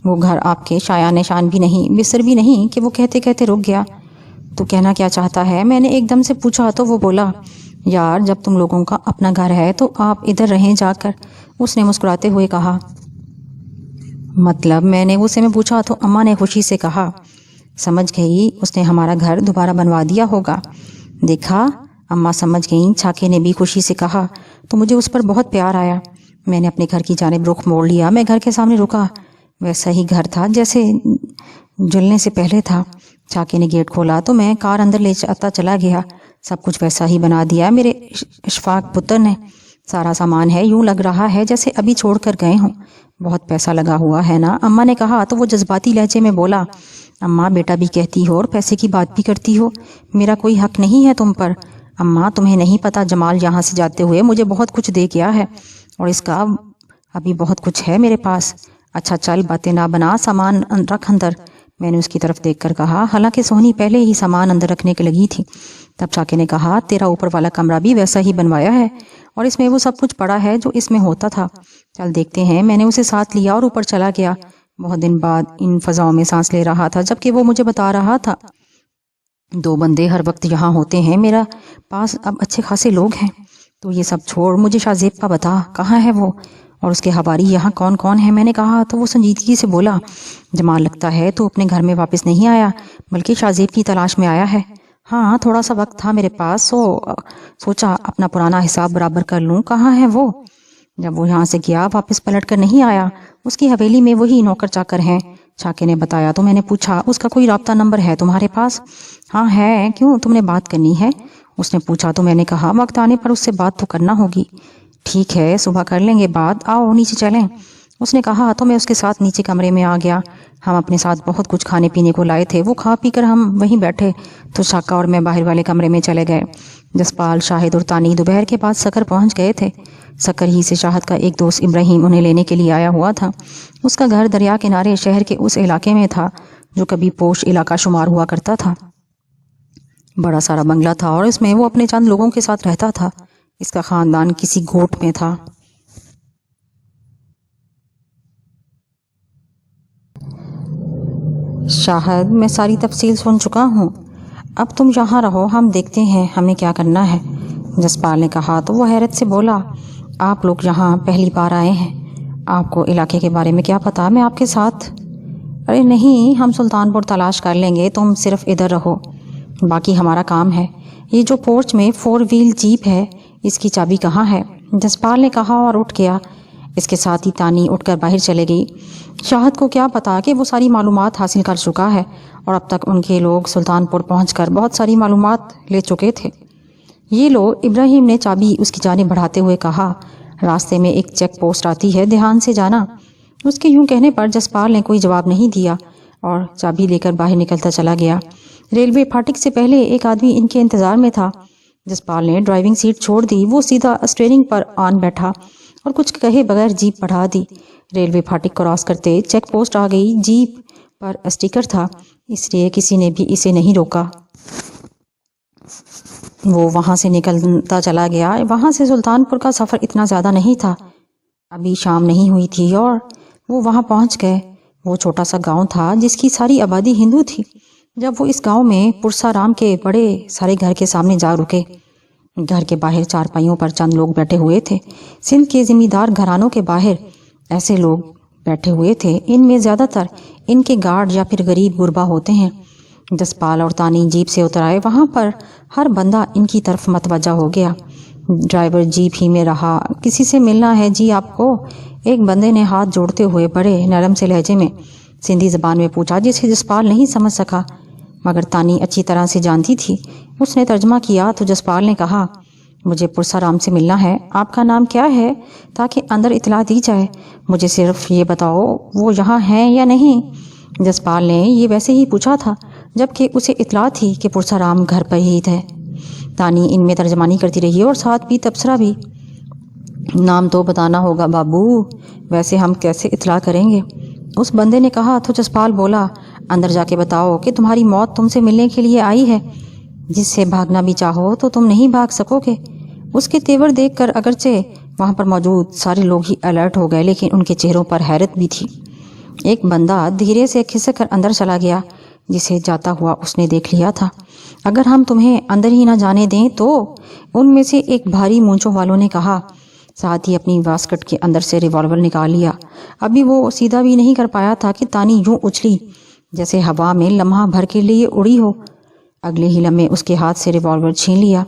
وہ گھر آپ کے شایع نشان بھی نہیں، بستر بھی نہیں کہ وہ کہتے کہتے رک گیا۔ تو کہنا کیا چاہتا ہے؟ میں نے ایک دم سے پوچھا تو وہ بولا، یار جب تم لوگوں کا اپنا گھر ہے تو آپ ادھر رہیں جا کر۔ اس نے مسکراتے ہوئے کہا، مطلب؟ میں نے اسے پوچھا تو اماں نے خوشی سے کہا، سمجھ گئی، اس نے ہمارا گھر دوبارہ بنوا دیا ہوگا۔ دیکھا، اماں سمجھ گئیں۔ چھاکے نے بھی خوشی سے کہا تو مجھے اس پر بہت پیار آیا۔ میں نے اپنے گھر کی جانب رخ موڑ لیا۔ میں گھر کے سامنے رکا، ویسا ہی گھر تھا جیسے جلنے سے پہلے تھا۔ چھاکے نے گیٹ کھولا تو میں کار اندر لے جاتا چلا گیا۔ سب کچھ ویسا ہی بنا دیا میرے اشفاق پتر نے۔ سارا سامان ہے، یوں لگ رہا ہے جیسے ابھی چھوڑ کر گئے ہوں۔ بہت پیسہ لگا ہوا ہے نا؟ اماں نے کہا تو وہ جذباتی لہجے میں بولا، اماں بیٹا بھی کہتی ہو اور پیسے کی بات بھی کرتی ہو، میرا کوئی حق نہیں ہے تم پر۔ اماں تمہیں نہیں پتا، جمال یہاں سے جاتے ہوئے مجھے بہت کچھ دے گیا ہے اور اس کا ابھی بہت کچھ ہے میرے پاس۔ اچھا چل باتیں نہ بنا، سامان رکھ اندر۔ میں نے اس کی طرف دیکھ کر کہا، حالانکہ سونی پہلے ہی سامان اندر رکھنے کے لگی تھی۔ تب چھاکے نے کہا، تیرا اوپر والا کمرہ بھی ویسا ہی بنوایا ہے اور اس میں وہ سب کچھ پڑا ہے جو اس میں ہوتا تھا، چل دیکھتے ہیں۔ میں نے اسے ساتھ لیا اور اوپر چلا گیا۔ بہت دن بعد ان فضاؤں میں سانس لے رہا تھا جبکہ وہ مجھے بتا رہا تھا، 2 بندے ہر وقت یہاں ہوتے ہیں، میرا پاس اب اچھے خاصے لوگ ہیں۔ تو یہ سب چھوڑ، مجھے شاہ زیب کا بتا، کہاں ہے وہ اور اس کے حواری یہاں کون کون ہے؟ میں نے کہا تو وہ سنجیدگی سے بولا، جمال لگتا ہے تو اپنے گھر میں واپس نہیں آیا بلکہ شاہ زیب کی تلاش میں آیا ہے۔ ہاں تھوڑا سا وقت تھا میرے پاس، سوچا اپنا پرانا حساب برابر کر لوں۔ کہاں ہے وہ؟ جب وہ یہاں سے گیا واپس پلٹ کر نہیں آیا، اس کی حویلی میں وہی نوکر چاکر ہیں۔ چھاکے نے بتایا تو میں نے پوچھا، اس کا کوئی رابطہ نمبر ہے تمہارے پاس؟ ہاں ہے، کیوں تم نے بات کرنی ہے؟ اس نے پوچھا تو میں نے کہا، وقت آنے پر اس سے بات تو کرنا ہوگی۔ ٹھیک ہے، صبح کر لیں گے بات، آؤ نیچے چلیں۔ اس نے کہا تو میں اس کے ساتھ نیچے کمرے میں آ گیا۔ ہم اپنے ساتھ بہت کچھ کھانے پینے کو لائے تھے، وہ کھا پی کر ہم وہیں بیٹھے تو چھاکا اور میں باہر والے کمرے میں چلے گئے۔ جسپال، شاہد اور تانی دوپہر کے بعد سکر پہنچ گئے تھے۔ سکر ہی سے شاہد کا ایک دوست ابراہیم انہیں لینے کے لیے آیا ہوا تھا۔ اس کا گھر دریا کنارے شہر کے اس علاقے میں تھا جو کبھی پوش علاقہ شمار ہوا کرتا تھا۔ بڑا سارا بنگلہ تھا اور اس میں وہ اپنے چند لوگوں کے ساتھ رہتا تھا۔ اس کا خاندان کسی گوٹ میں تھا۔ شاہد، میں ساری تفصیل سن چکا ہوں، اب تم یہاں رہو، ہم دیکھتے ہیں ہمیں کیا کرنا ہے، جسپال نے کہا تو وہ حیرت سے بولا، آپ لوگ یہاں پہلی بار آئے ہیں، آپ کو علاقے کے بارے میں کیا پتا؟ میں آپ کے ساتھ؟ ارے نہیں، ہم سلطان پور تلاش کر لیں گے، تم صرف ادھر رہو، باقی ہمارا کام ہے۔ یہ جو پورچ میں 4 وہیل جیپ ہے، اس کی چابی کہاں ہے؟ جسپال نے کہا اور اٹھ گیا۔ اس کے ساتھ ہی تانی اٹھ کر باہر چلے گئی۔ شاہد کو کیا پتا کہ وہ ساری معلومات حاصل کر چکا ہے اور اب تک ان کے لوگ سلطان پور پہنچ کر بہت ساری معلومات لے چکے تھے۔ یہ لو، ابراہیم نے چابی اس کی جانب بڑھاتے ہوئے کہا، راستے میں ایک چیک پوسٹ آتی ہے، دھیان سے جانا۔ اس کے یوں کہنے پر جسپال نے کوئی جواب نہیں دیا اور چابی لے کر باہر نکلتا چلا گیا۔ ریلوے پھاٹک سے پہلے ایک آدمی ان کے انتظار میں تھا۔ جسپال نے ڈرائیونگ سیٹ چھوڑ دی، وہ سیدھا اسٹیئرنگ پر آن بیٹھا اور کچھ کہے بغیر جیپ بڑھا دی۔ ریلوے پھاٹک کراس کرتے چیک پوسٹ آ گئی۔ جیپ پر اسٹیکر تھا، اس لیے کسی نے بھی اسے نہیں روکا۔ وہ وہاں سے نکلتا چلا گیا۔ وہاں سے سلطان پور کا سفر اتنا زیادہ نہیں تھا، ابھی شام نہیں ہوئی تھی اور وہ وہاں پہنچ گئے۔ وہ چھوٹا سا گاؤں تھا جس کی ساری آبادی ہندو تھی۔ جب وہ اس گاؤں میں پرسا رام کے بڑے سارے گھر کے سامنے جا رکے، گھر کے باہر چارپائیوں پر چند لوگ بیٹھے ہوئے تھے۔ سندھ کے زمیندار گھرانوں کے باہر ایسے لوگ بیٹھے ہوئے تھے، ان میں زیادہ تر ان کے گارڈ یا پھر غریب غربا ہوتے ہیں۔ جسپال اور تانی جیپ سے اتر آئے۔ وہاں پر ہر بندہ ان کی طرف متوجہ ہو گیا۔ ڈرائیور جیپ ہی میں رہا۔ کسی سے ملنا ہے جی آپ کو؟ ایک بندے نے ہاتھ جوڑتے ہوئے بڑے نرم سے لہجے میں سندھی زبان میں پوچھا، جسے جسپال نہیں سمجھ سکا، مگر تانی اچھی طرح سے جانتی تھی۔ اس نے ترجمہ کیا تو جسپال نے کہا، مجھے پرسا رام سے ملنا ہے۔ آپ کا نام کیا ہے تاکہ اندر اطلاع دی جائے؟ مجھے صرف یہ بتاؤ وہ یہاں ہیں یا نہیں؟ جسپال نے یہ ویسے ہی پوچھا تھا جبکہ اسے اطلاع تھی کہ پرسا رام گھر پر ہی تھے۔ تانی ان میں ترجمانی کرتی رہی اور ساتھ بھی تبصرہ بھی۔ نام تو بتانا ہوگا بابو، ویسے ہم کیسے اطلاع کریں گے؟ اس بندے نے کہا تو جسپال بولا، اندر جا کے بتاؤ کہ تمہاری موت تم سے ملنے کے لیے آئی ہے، جس سے بھاگنا بھی چاہو تو تم نہیں بھاگ سکو گے۔ اس کے تیور دیکھ کر اگرچہ وہاں پر موجود سارے لوگ ہی الرٹ ہو گئے، لیکن ان کے چہروں پر حیرت بھی تھی۔ ایک بندہ دھیرے سے کھسک کر اندر چلا گیا، جسے جاتا ہوا اس نے دیکھ لیا تھا۔ اگر ہم تمہیں اندر ہی نہ جانے دیں تو، ان میں سے ایک بھاری مونچھوں والوں نے کہا، ساتھ ہی اپنی واسکٹ کے اندر سے ریوالور نکال لیا۔ ابھی وہ سیدھا بھی نہیں کر پایا تھا کہ تانی یوں اچھلی جیسے ہوا میں لمحہ بھر کے لیے اڑی ہو۔ اگلے ہی لمحے اس کے ہاتھ سے ریوالور چھین لیا۔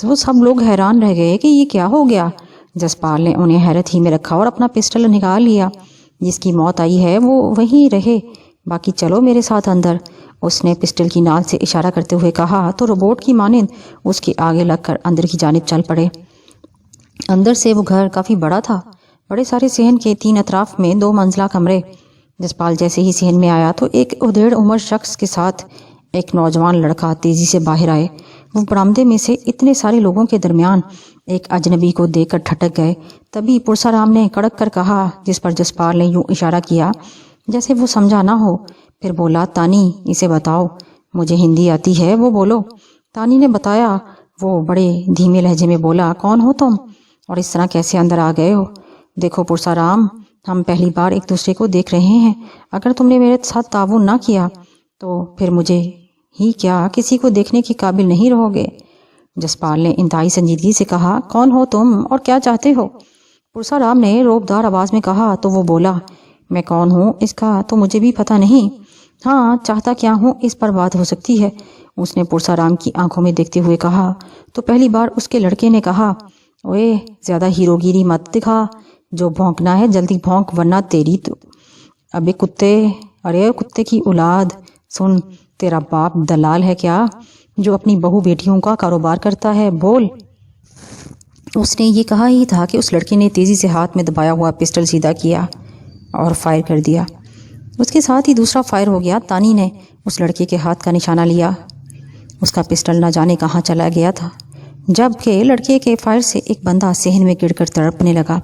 وہ سب لوگ حیران رہ گئے کہ یہ کیا ہو گیا۔ جسپال نے انہیں حیرت ہی میں رکھا اور اپنا پسٹل نکال لیا۔ جس کی موت آئی ہے وہ وہیں رہے، باقی چلو میرے ساتھ اندر، اس نے پسٹل کی نال سے اشارہ کرتے ہوئے کہا تو روبوٹ کی مانند اس کے آگے لگ کر اندر کی جانب چل پڑے۔ اندر سے وہ گھر کافی بڑا تھا، بڑے سارے صحن کے 3 اطراف میں 2 منزلہ کمرے۔ جسپال جیسے ہی صحن میں آیا تو ایک ادھیڑ عمر شخص کے ساتھ ایک نوجوان لڑکا تیزی سے باہر آئے۔ وہ برآمدے میں سے اتنے سارے لوگوں کے درمیان ایک اجنبی کو دیکھ کر ٹھٹک گئے۔ تبھی پرسا رام نے کڑک کر کہا، جس پر جسپال نے یوں اشارہ کیا جیسے وہ سمجھا نہ ہو، پھر بولا، تانی اسے بتاؤ، مجھے ہندی آتی ہے، وہ بولو۔ تانی نے بتایا۔ وہ بڑے دھیمے لہجے میں بولا، کون ہو تم اور اس طرح کیسے اندر آ گئے ہو؟ دیکھو پرسا رام، ہم پہلی بار ایک دوسرے کو دیکھ رہے ہیں، اگر تم نے میرے ساتھ تعاون نہ کیا تو پھر مجھے ہی کیا کسی کو دیکھنے کے قابل نہیں رہو گے۔ جسپال نے انتہائی سنجیدگی سے کہا، کون ہو تم اور کیا چاہتے ہو؟ پرسا رام نے روبدار آواز میں کہا تو وہ بولا، میں کون ہوں اس کا تو مجھے بھی پتہ نہیں، ہاں چاہتا کیا ہوں اس پر بات ہو سکتی ہے۔ اس نے پرسا رام کی آنکھوں میں دیکھتے ہوئے کہا تو پہلی بار اس کے لڑکے نے کہا، اوے زیادہ ہیروگیری مت دکھا، جو بھونکنا ہے جلدی بھونک ورنہ تیری تو ابے کتے، ارے کتے کی اولاد، سن تیرا باپ دلال ہے کیا جو اپنی بہو بیٹیوں کا کاروبار کرتا ہے؟ بول۔ اس نے یہ کہا ہی تھا کہ اس لڑکے نے تیزی سے ہاتھ میں دبایا ہوا پسٹل سیدھا کیا اور فائر کر دیا۔ اس کے ساتھ ہی دوسرا فائر ہو گیا۔ تانی نے اس لڑکے کے ہاتھ کا نشانہ لیا، اس کا پسٹل نہ جانے کہاں چلا گیا تھا، جبکہ لڑکے کے فائر سے ایک بندہ صحن میں گر کر تڑپنے لگا۔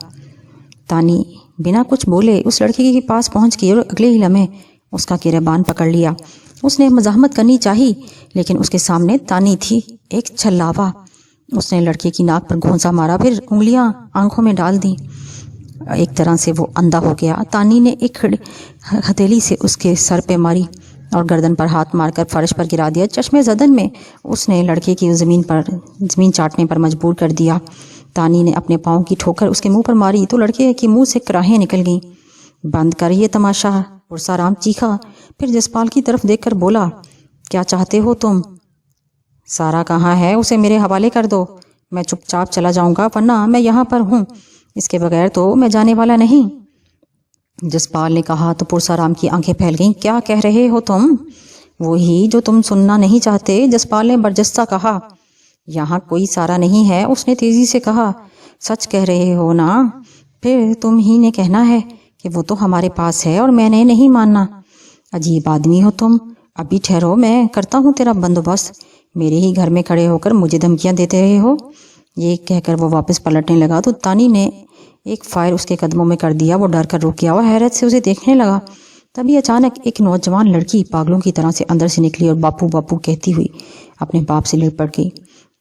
تانی بنا کچھ بولے اس لڑکے کے پاس پہنچ گئی اور اگلے ہی لمحے اس کا گریبان پکڑ لیا۔ اس نے مزاحمت کرنی چاہی لیکن اس کے سامنے تانی تھی، ایک چھلاوا۔ اس نے لڑکے کی ناک پر گھونسا مارا، پھر انگلیاں آنکھوں میں ڈال دیں، ایک طرح سے وہ اندھا ہو گیا۔ تانی نے ایک ہتھیلی سے اس کے سر پہ ماری اور گردن پر ہاتھ مار کر فرش پر گرا دیا۔ چشمے زدن میں اس نے لڑکے کی زمین چاٹنے پر مجبور کر دیا۔ تانی نے اپنے پاؤں کی ٹھوکر اس کے منہ پر ماری تو لڑکے کے منہ سے کراہیں نکل گئیں۔ بند کر یہ تماشا، پرسا رام چیخا، پھر جسپال کی طرف دیکھ کر بولا، کیا چاہتے ہو تم؟ سارا کہاں ہے؟ اسے میرے حوالے کر دو، میں چپ چاپ چلا جاؤں گا، ورنہ میں یہاں پر ہوں، اس کے بغیر تو میں جانے والا نہیں۔ جسپال نے کہا تو پرسا رام کی آنکھیں پھیل گئیں، کیا کہہ رہے ہو تم؟ وہی جو تم سننا نہیں چاہتے، جسپال نے برجستہ کہا۔ یہاں کوئی سارا نہیں ہے، اس نے تیزی سے کہا۔ سچ کہہ رہے ہو نا؟ پھر تم ہی نے کہنا ہے کہ وہ تو ہمارے پاس ہے اور میں نے نہیں ماننا۔ عجیب آدمی ہو تم، ابھی ٹھہرو، میں کرتا ہوں تیرا بندوبست۔ میرے ہی گھر میں کھڑے ہو کر مجھے دھمکیاں دیتے رہے ہو۔ یہ کہہ کر وہ واپس پلٹنے لگا تو تانی نے ایک فائر اس کے قدموں میں کر دیا۔ وہ ڈر کر رک گیا اور حیرت سے اسے دیکھنے لگا۔ تبھی اچانک ایک نوجوان لڑکی پاگلوں کی طرح سے اندر سے نکلی اور باپو باپو کہتی ہوئی اپنے باپ سے لپٹ گئی۔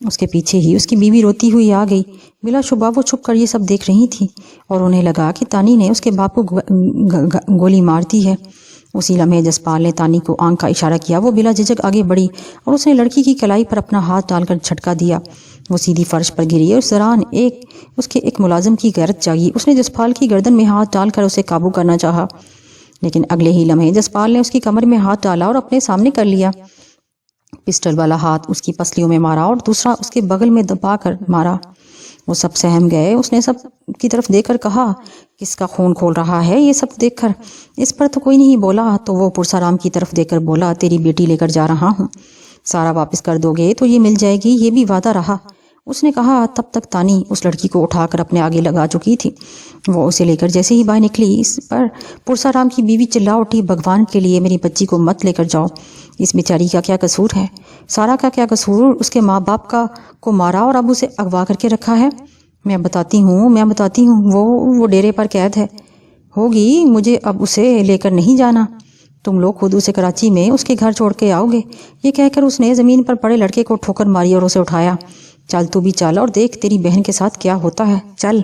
اس کے پیچھے ہی اس کی بیوی روتی ہوئی آ گئی۔ بلا شبہ وہ چھپ کر یہ سب دیکھ رہی تھی اور انہیں لگا کہ تانی نے اس کے باپ کو گولی مار دی ہے۔ اسی لمحے جسپال نے تانی کو آنکھ کا اشارہ کیا۔ وہ بلا جھجک آگے بڑھی اور اس نے لڑکی کی کلائی پر اپنا ہاتھ ڈال کر جھٹکا دیا۔ وہ سیدھی فرش پر گری اور اس دوران اس کے ایک ملازم کی غیرت جاگی۔ اس نے جسپال کی گردن میں ہاتھ ڈال کر اسے قابو کرنا چاہا، لیکن اگلے ہی لمحے جسپال نے اس کی کمر میں ہاتھ ڈالا اور اپنے سامنے کر لیا۔ پسٹل والا ہاتھ اس کی پسلیوں میں مارا اور دوسرا اس کے بغل میں دبا کر مارا۔ وہ سب سہم گئے۔ اس نے سب کی طرف دیکھ کر کہا، کس کا خون کھول رہا ہے یہ سب دیکھ کر؟ اس پر تو کوئی نہیں بولا تو وہ پرسارام کی طرف دیکھ کر بولا، تیری بیٹی لے کر جا رہا ہوں، سارا واپس کر دو گے تو یہ مل جائے گی، یہ بھی وعدہ رہا۔ اس نے کہا۔ تب تک تانی اس لڑکی کو اٹھا کر اپنے آگے لگا چکی تھی۔ وہ اسے لے کر جیسے ہی باہر نکلی، اس پر پرسارام کی بیوی چلا اٹھی، بھگوان کے لیے میری بچی کو مت لے کر جاؤ، اس بیچاری کا کیا قصور ہے؟ سارا کا کیا قصور؟ اس کے ماں باپ کو مارا اور اب اسے اغوا کر کے رکھا ہے۔ میں بتاتی ہوں وہ ڈیرے پر قید ہے ہوگی، مجھے اب اسے لے کر نہیں جانا، تم لوگ خود اسے کراچی میں اس کے گھر چھوڑ کے آؤ گے۔ یہ کہہ کر اس نے زمین پر پڑے لڑکے کو ٹھوکر ماری اور اسے اٹھایا۔ چل تو بھی چل اور دیکھ تیری بہن کے ساتھ کیا ہوتا ہے، چل۔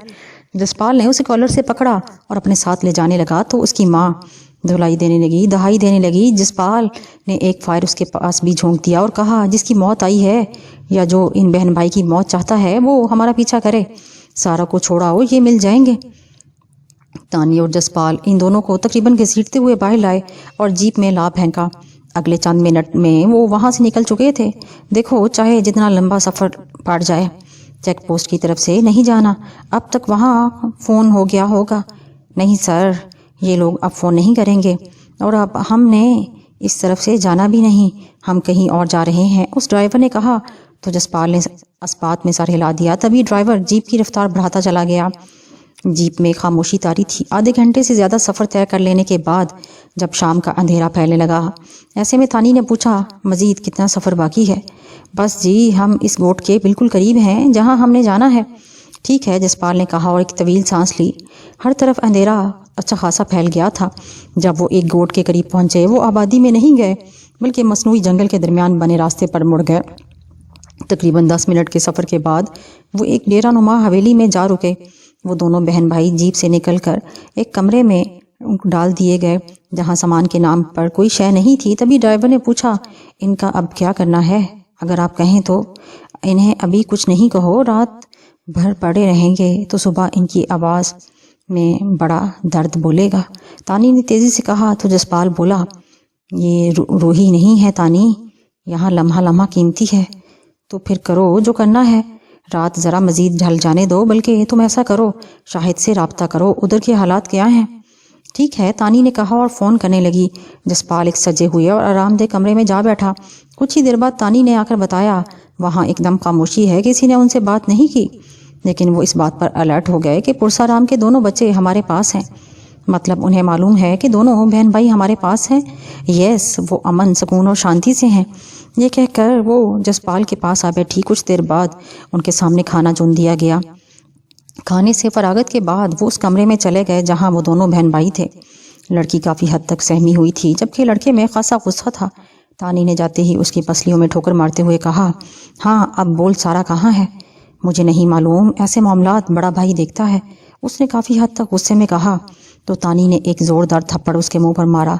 جسپال نے اسے کالر سے پکڑا اور اپنے ساتھ لے جانے لگا تو اس کی ماں دہائی دینے لگی۔ جسپال نے ایک فائر اس کے پاس بھی جھونک دیا اور کہا، جس کی موت آئی ہے یا جو ان بہن بھائی کی موت چاہتا ہے وہ ہمارا پیچھا کرے، سارا کو چھوڑاؤ، یہ مل جائیں گے۔ تانی اور جسپال ان دونوں کو تقریباً گھسیٹتے ہوئے باہر لائے اور جیپ میں لا پھینکا۔ اگلے چند منٹ میں وہ وہاں سے نکل چکے تھے۔ دیکھو، چاہے جتنا لمبا سفر پڑ جائے، چیک پوسٹ کی طرف سے نہیں جانا، اب تک وہاں فون ہو گیا ہوگا۔ نہیں سر، یہ لوگ اب فون نہیں کریں گے، اور اب ہم نے اس طرف سے جانا بھی نہیں، ہم کہیں اور جا رہے ہیں، اس ڈرائیور نے کہا تو جسپال نے اسپات میں سر ہلا دیا۔ تبھی ڈرائیور جیپ کی رفتار بڑھاتا چلا گیا۔ جیپ میں خاموشی طاری تھی۔ آدھے گھنٹے سے زیادہ سفر طے کر لینے کے بعد جب شام کا اندھیرا پھیلنے لگا، ایسے میں تانی نے پوچھا، مزید کتنا سفر باقی ہے؟ بس جی، ہم اس گوٹ کے بالکل قریب ہیں جہاں ہم نے جانا ہے۔ ٹھیک ہے، جسپال نے کہا اور ایک طویل سانس لی۔ ہر طرف اندھیرا اچھا خاصا پھیل گیا تھا۔ جب وہ ایک گوٹ کے قریب پہنچے، وہ آبادی میں نہیں گئے بلکہ مصنوعی جنگل کے درمیان بنے راستے پر مڑ گئے۔ تقریباً 10 منٹ کے سفر کے بعد وہ ایک ڈیرہ نما حویلی میں جا رکے۔ وہ دونوں بہن بھائی جیپ سے نکل کر ایک کمرے میں ڈال دیے گئے جہاں سامان کے نام پر کوئی شے نہیں تھی۔ تبھی ڈرائیور نے پوچھا، ان کا اب کیا کرنا ہے؟ اگر آپ کہیں تو انہیں ابھی کچھ نہیں کہو، رات بھر پڑے رہیں گے تو صبح ان کی آواز میں بڑا درد بولے گا۔ تانی نے تیزی سے کہا تو جسپال بولا، یہ روحی نہیں ہے تانی، یہاں لمحہ لمحہ قیمتی ہے، تو پھر کرو جو کرنا ہے، رات ذرا مزید ڈھل جانے دو، بلکہ تم ایسا کرو، شاہد سے رابطہ کرو، ادھر کے حالات کیا ہیں؟ ٹھیک ہے، تانی نے کہا اور فون کرنے لگی۔ جسپال ایک سجے ہوئے اور آرام دہ کمرے میں جا بیٹھا۔ کچھ ہی دیر بعد تانی نے آ کر بتایا، وہاں ایک دم خاموشی ہے، کسی نے ان سے بات نہیں کی، لیکن وہ اس بات پر الرٹ ہو گئے کہ پرسارام کے دونوں بچے ہمارے پاس ہیں۔ مطلب انہیں معلوم ہے کہ دونوں بہن بھائی ہمارے پاس ہیں؟ یس، وہ امن، سکون اور شانتی سے ہیں۔ یہ کہہ کر وہ جسپال کے پاس آ بیٹھی۔ کچھ دیر بعد ان کے سامنے کھانا چن دیا گیا۔ کھانے سے فراغت کے بعد وہ اس کمرے میں چلے گئے جہاں وہ دونوں بہن بھائی تھے۔ لڑکی کافی حد تک سہمی ہوئی تھی جبکہ لڑکے میں خاصا غصہ تھا۔ تانی نے جاتے ہی اس کی پسلیوں میں ٹھوکر مارتے ہوئے کہا، ہاں اب بول، سارا کہاں ہے؟ مجھے نہیں معلوم، ایسے معاملات بڑا بھائی دیکھتا ہے، اس نے کافی حد تک غصے میں کہا۔ تو تانی نے ایک زوردار تھپڑ اس کے منہ پر مارا،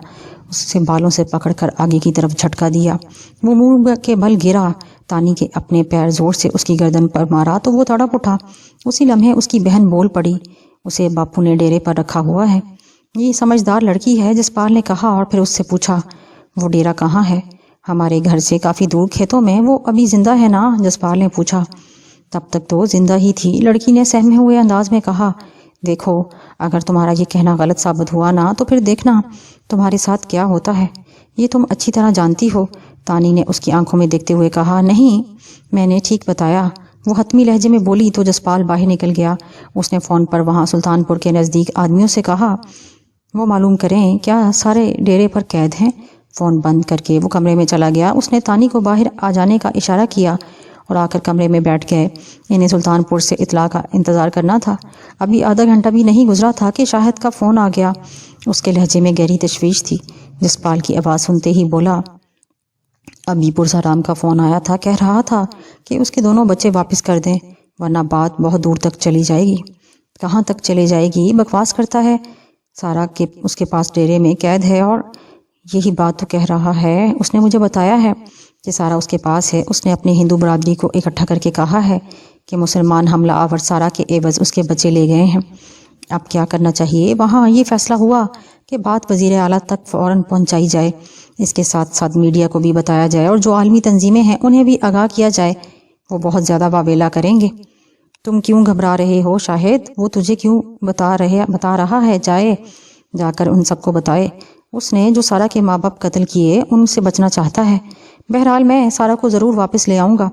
اسے بالوں سے پکڑ کر آگے کی طرف جھٹکا دیا۔ وہ منہ کے بل گرا۔ تانی کے اپنے پیر زور سے اس کی گردن پر مارا تو وہ تڑپ اٹھا۔ اسی لمحے اس کی بہن بول پڑی، اسے باپو نے ڈیرے پر رکھا ہوا ہے، یہ سمجھدار لڑکی ہے، جسپال نے کہا، اور پھر اس سے پوچھا، وہ ڈیرا کہاں ہے؟ ہمارے گھر سے کافی دور کھیتوں میں۔ وہ ابھی زندہ ہے نا؟ جسپال نے پوچھا۔ تب تک تو زندہ ہی تھی، لڑکی نے سہمے ہوئے انداز میں کہا۔ دیکھو، اگر تمہارا یہ کہنا غلط ثابت ہوا نا تو پھر دیکھنا تمہارے ساتھ کیا ہوتا ہے، یہ تم اچھی طرح جانتی ہو۔ تانی نے اس کی آنکھوں میں دیکھتے ہوئے کہا، نہیں، میں نے ٹھیک بتایا، وہ حتمی لہجے میں بولی تو جسپال باہر نکل گیا۔ اس نے فون پر وہاں سلطان پور کے نزدیک آدمیوں سے کہا وہ معلوم کریں کیا سارے ڈیرے پر قید ہیں۔ فون بند کر کے وہ کمرے میں چلا گیا۔ اس نے تانی کو باہر آ جانے کا اشارہ کیا اور آ کر کمرے میں بیٹھ گئے۔ انہیں سلطان پور سے اطلاع کا انتظار کرنا تھا۔ ابھی آدھا گھنٹہ بھی نہیں گزرا تھا کہ شاہد کا فون آ گیا۔ اس کے لہجے میں گہری تشویش تھی۔ جسپال کی آواز سنتے ہی بولا، ابھی پرسارام کا فون آیا تھا، کہہ رہا تھا کہ اس کے دونوں بچے واپس کر دیں ورنہ بات بہت دور تک چلی جائے گی۔ کہاں تک چلے جائے گی؟ بکواس کرتا ہے۔ سارا کے اس کے پاس ڈیرے میں قید ہے اور یہی بات تو کہہ رہا ہے۔ اس نے مجھے بتایا ہے کہ سارا اس کے پاس ہے۔ اس نے اپنی ہندو برادری کو اکٹھا کر کے کہا ہے کہ مسلمان حملہ آور سارا کے عوض اس کے بچے لے گئے ہیں۔ اب کیا کرنا چاہیے؟ وہاں یہ فیصلہ ہوا کہ بات وزیر اعلیٰ تک فوراً پہنچائی جائے۔ اس کے ساتھ ساتھ میڈیا کو بھی بتایا جائے اور جو عالمی تنظیمیں ہیں انہیں بھی آگاہ کیا جائے۔ وہ بہت زیادہ واویلا کریں گے۔ تم کیوں گھبرا رہے ہو شاہد؟ وہ تجھے کیوں بتا رہا ہے؟ جا کر ان سب کو بتائے۔ اس نے جو سارا کے ماں باپ قتل کیے ان سے بچنا چاہتا ہے۔ بہرحال میں سارا کو ضرور واپس لے آؤں گا۔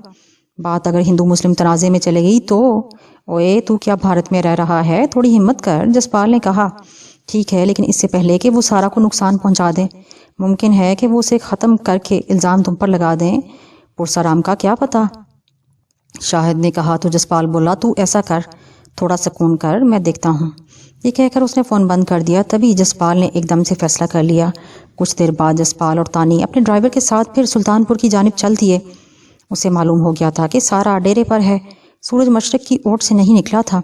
بات اگر ہندو مسلم تنازع میں چلے گئی تو اوئے تو کیا بھارت میں رہ رہا ہے؟ تھوڑی ہمت کر، جسپال نے کہا۔ ٹھیک ہے، لیکن اس سے پہلے کہ وہ سارا کو نقصان پہنچا دیں، ممکن ہے کہ وہ اسے ختم کر کے الزام تم پر لگا دیں۔ پرسارام کا کیا پتہ؟ شاہد نے کہا تو جسپال بولا، تو ایسا کر، تھوڑا سکون کر، میں دیکھتا ہوں۔ یہ کہہ کر اس نے فون بند کر دیا۔ تبھی جسپال نے ایک دم سے فیصلہ کر لیا۔ کچھ دیر بعد جسپال اور تانی اپنے ڈرائیور کے ساتھ پھر سلطان پور کی جانب چل دیے۔ اسے معلوم ہو گیا تھا کہ سارا ڈیرے پر ہے۔ سورج مشرق کی اوٹ سے نہیں نکلا تھا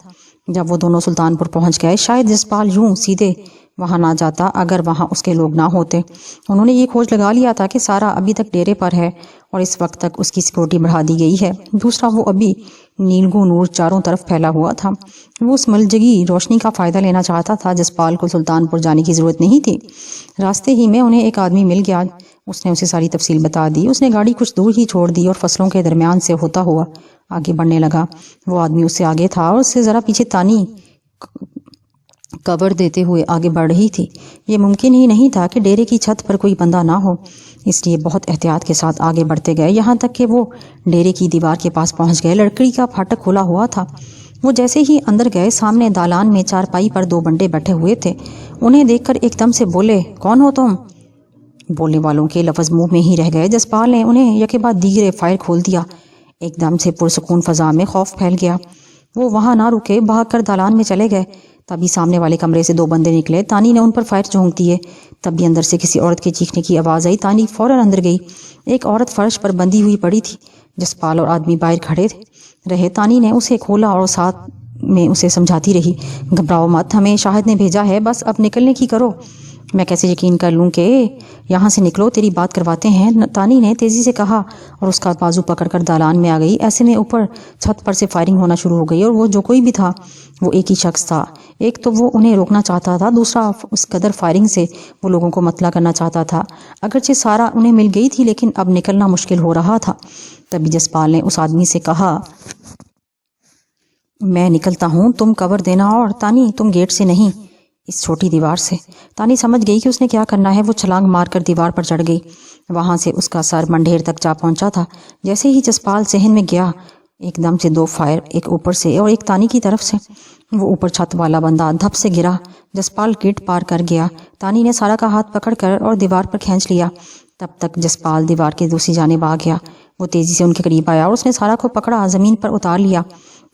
جب وہ دونوں سلطان پور پہنچ گئے۔ شاید جسپال یوں سیدھے وہاں نہ جاتا اگر وہاں اس کے لوگ نہ ہوتے۔ انہوں نے یہ کھوج لگا لیا تھا کہ سارا ابھی تک ڈیرے پر ہے اور اس وقت تک اس کی سیکورٹی بڑھا دی گئی ہے۔ دوسرا، وہ ابھی نیلگوں نور چاروں طرف پھیلا ہوا تھا۔ وہ اس ملجگی روشنی کا فائدہ لینا چاہتا تھا۔ جسپال کو سلطان پور جانے کی ضرورت نہیں تھی۔ راستے ہی میں انہیں ایک آدمی مل گیا۔ اس نے اسے ساری تفصیل بتا دی۔ اس نے گاڑی کچھ دور ہی چھوڑ دی اور فصلوں کے درمیان سے ہوتا ہوا آگے بڑھنے لگا۔ وہ آدمی اس سے آگے تھا اور اس سے ذرا پیچھے تانی کور دیتے ہوئے آگے بڑھ رہی تھی۔ یہ ممکن ہی نہیں تھا کہ ڈیرے کی چھت پر کوئی بندہ نہ ہو، اس لیے بہت احتیاط کے ساتھ آگے بڑھتے گئے، یہاں تک کہ وہ ڈیرے کی دیوار کے پاس پہنچ گئے۔ لکڑی کا پھاٹک کھلا ہوا تھا۔ وہ جیسے ہی اندر گئے، سامنے دالان میں چارپائی پر دو بندے بیٹھے ہوئے تھے۔ انہیں دیکھ کر ایک دم سے بولے، کون ہو تم؟ بولنے والوں کے لفظ منہ میں ہی رہ گئے۔ جسپال نے انہیں یکے بعد دیگرے فائر کھول دیا۔ ایک دم سے پرسکون فضا میں خوف پھیل گیا۔ وہ وہاں نہ رکے، بھاگ کر دالان میں چلے گئے۔ تبھی سامنے والے کمرے سے دو بندے نکلے۔ تانی نے ان پر فائر جھونک دیے۔ تبھی اندر سے کسی عورت کے چیخنے کی آواز آئی۔ تانی فوراً اندر گئی۔ ایک عورت فرش پر بندھی ہوئی پڑی تھی۔ جسپال اور آدمی باہر کھڑے رہے۔ تانی نے اسے کھولا اور ساتھ میں اسے سمجھاتی رہی، گھبراؤ مت، ہمیں شاہد نے بھیجا ہے، بس اب نکلنے کی کرو۔ میں کیسے یقین کر لوں کہ یہاں سے نکلو، تیری بات کرواتے ہیں، تانی نے تیزی سے کہا اور اس کا بازو پکڑ کر دالان میں آ گئی۔ ایسے میں اوپر چھت پر سے فائرنگ ہونا شروع ہو گئی اور وہ جو کوئی بھی تھا وہ ایک ہی شخص تھا۔ ایک تو وہ انہیں روکنا چاہتا تھا، دوسرا اس قدر فائرنگ سے وہ لوگوں کو مطلع کرنا چاہتا تھا۔ اگرچہ سارا انہیں مل گئی تھی لیکن اب نکلنا مشکل ہو رہا تھا۔ تبھی جسپال نے اس آدمی سے کہا، میں نکلتا ہوں، تم کور دینا، اور تانی تم گیٹ سے نہیں، اس چھوٹی دیوار سے۔ تانی سمجھ گئی کہ اس نے کیا کرنا ہے۔ وہ چھلانگ مار کر دیوار پر چڑھ گئی۔ وہاں سے اس کا سر منڈھیر تک جا پہنچا تھا۔ جیسے ہی جسپال صحن میں گیا، ایک دم سے دو فائر، ایک اوپر سے اور ایک تانی کی طرف سے۔ وہ اوپر چھت والا بندہ دھپ سے گرا۔ جسپال گیٹ پار کر گیا۔ تانی نے سارا کا ہاتھ پکڑ کر اور دیوار پر کھینچ لیا۔ تب تک جسپال دیوار کی دوسری جانب آ گیا۔ وہ تیزی سے ان کے قریب آیا اور اس نے سارا کو پکڑا، زمین پر اتار لیا۔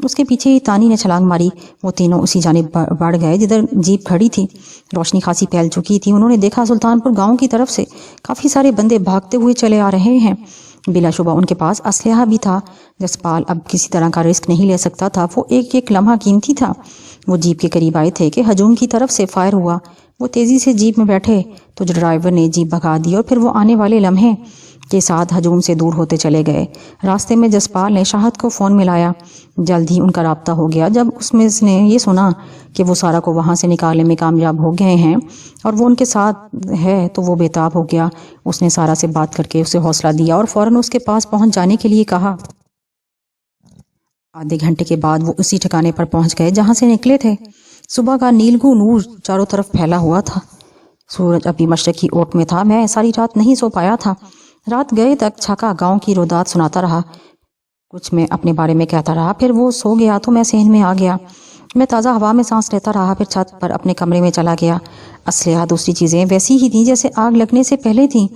اس کے پیچھے ہی تانی نے چھلانگ ماری۔ وہ تینوں اسی جانب بڑھ گئے جدھر جیپ کھڑی تھی۔ روشنی خاصی پھیل چکی تھی۔ انہوں نے دیکھا سلطان پور گاؤں کی طرف سے کافی سارے بندے بھاگتے ہوئے چلے آ رہے ہیں۔ بلا شبہ ان کے پاس اسلحہ بھی تھا۔ جسپال اب کسی طرح کا رسک نہیں لے سکتا تھا۔ وہ ایک ایک لمحہ قیمتی تھا۔ وہ جیپ کے قریب آئے تھے کہ ہجوم کی طرف سے فائر ہوا۔ وہ تیزی سے جیپ میں بیٹھے تو ڈرائیور نے جیپ بھگا دی اور پھر وہ آنے والے لمحے کے ساتھ ہجوم سے دور ہوتے چلے گئے۔ راستے میں جسپال نے شاہد کو فون ملایا۔ جلد ہی ان کا رابطہ ہو گیا۔ جب اس نے یہ سنا کہ وہ سارا کو وہاں سے نکالنے میں کامیاب ہو گئے ہیں اور وہ ان کے ساتھ ہے تو وہ بے تاب ہو گیا۔ اس نے سارا سے بات کر کے اسے حوصلہ دیا اور فوراً اس کے پاس پہنچ جانے کے لیے کہا۔ آدھے گھنٹے کے بعد وہ اسی ٹھکانے پر پہنچ گئے جہاں سے نکلے تھے۔ صبح کا نیلگوں نور چاروں طرف پھیلا ہوا تھا۔ سورج ابھی مشرق کی اوٹ میں تھا۔ میں ساری رات نہیں سو پایا تھا۔ رات گئے تک چھکا گاؤں کی رودات سناتا رہا۔ کچھ میں اپنے بارے میں کہتا رہا۔ پھر وہ سو گیا تو میں صحن میں آ گیا۔ میں تازہ ہوا میں سانس لیتا رہا، پھر چھت پر اپنے کمرے میں چلا گیا۔ اسلحہ دوسری چیزیں ویسی ہی تھیں جیسے آگ لگنے سے پہلے تھیں۔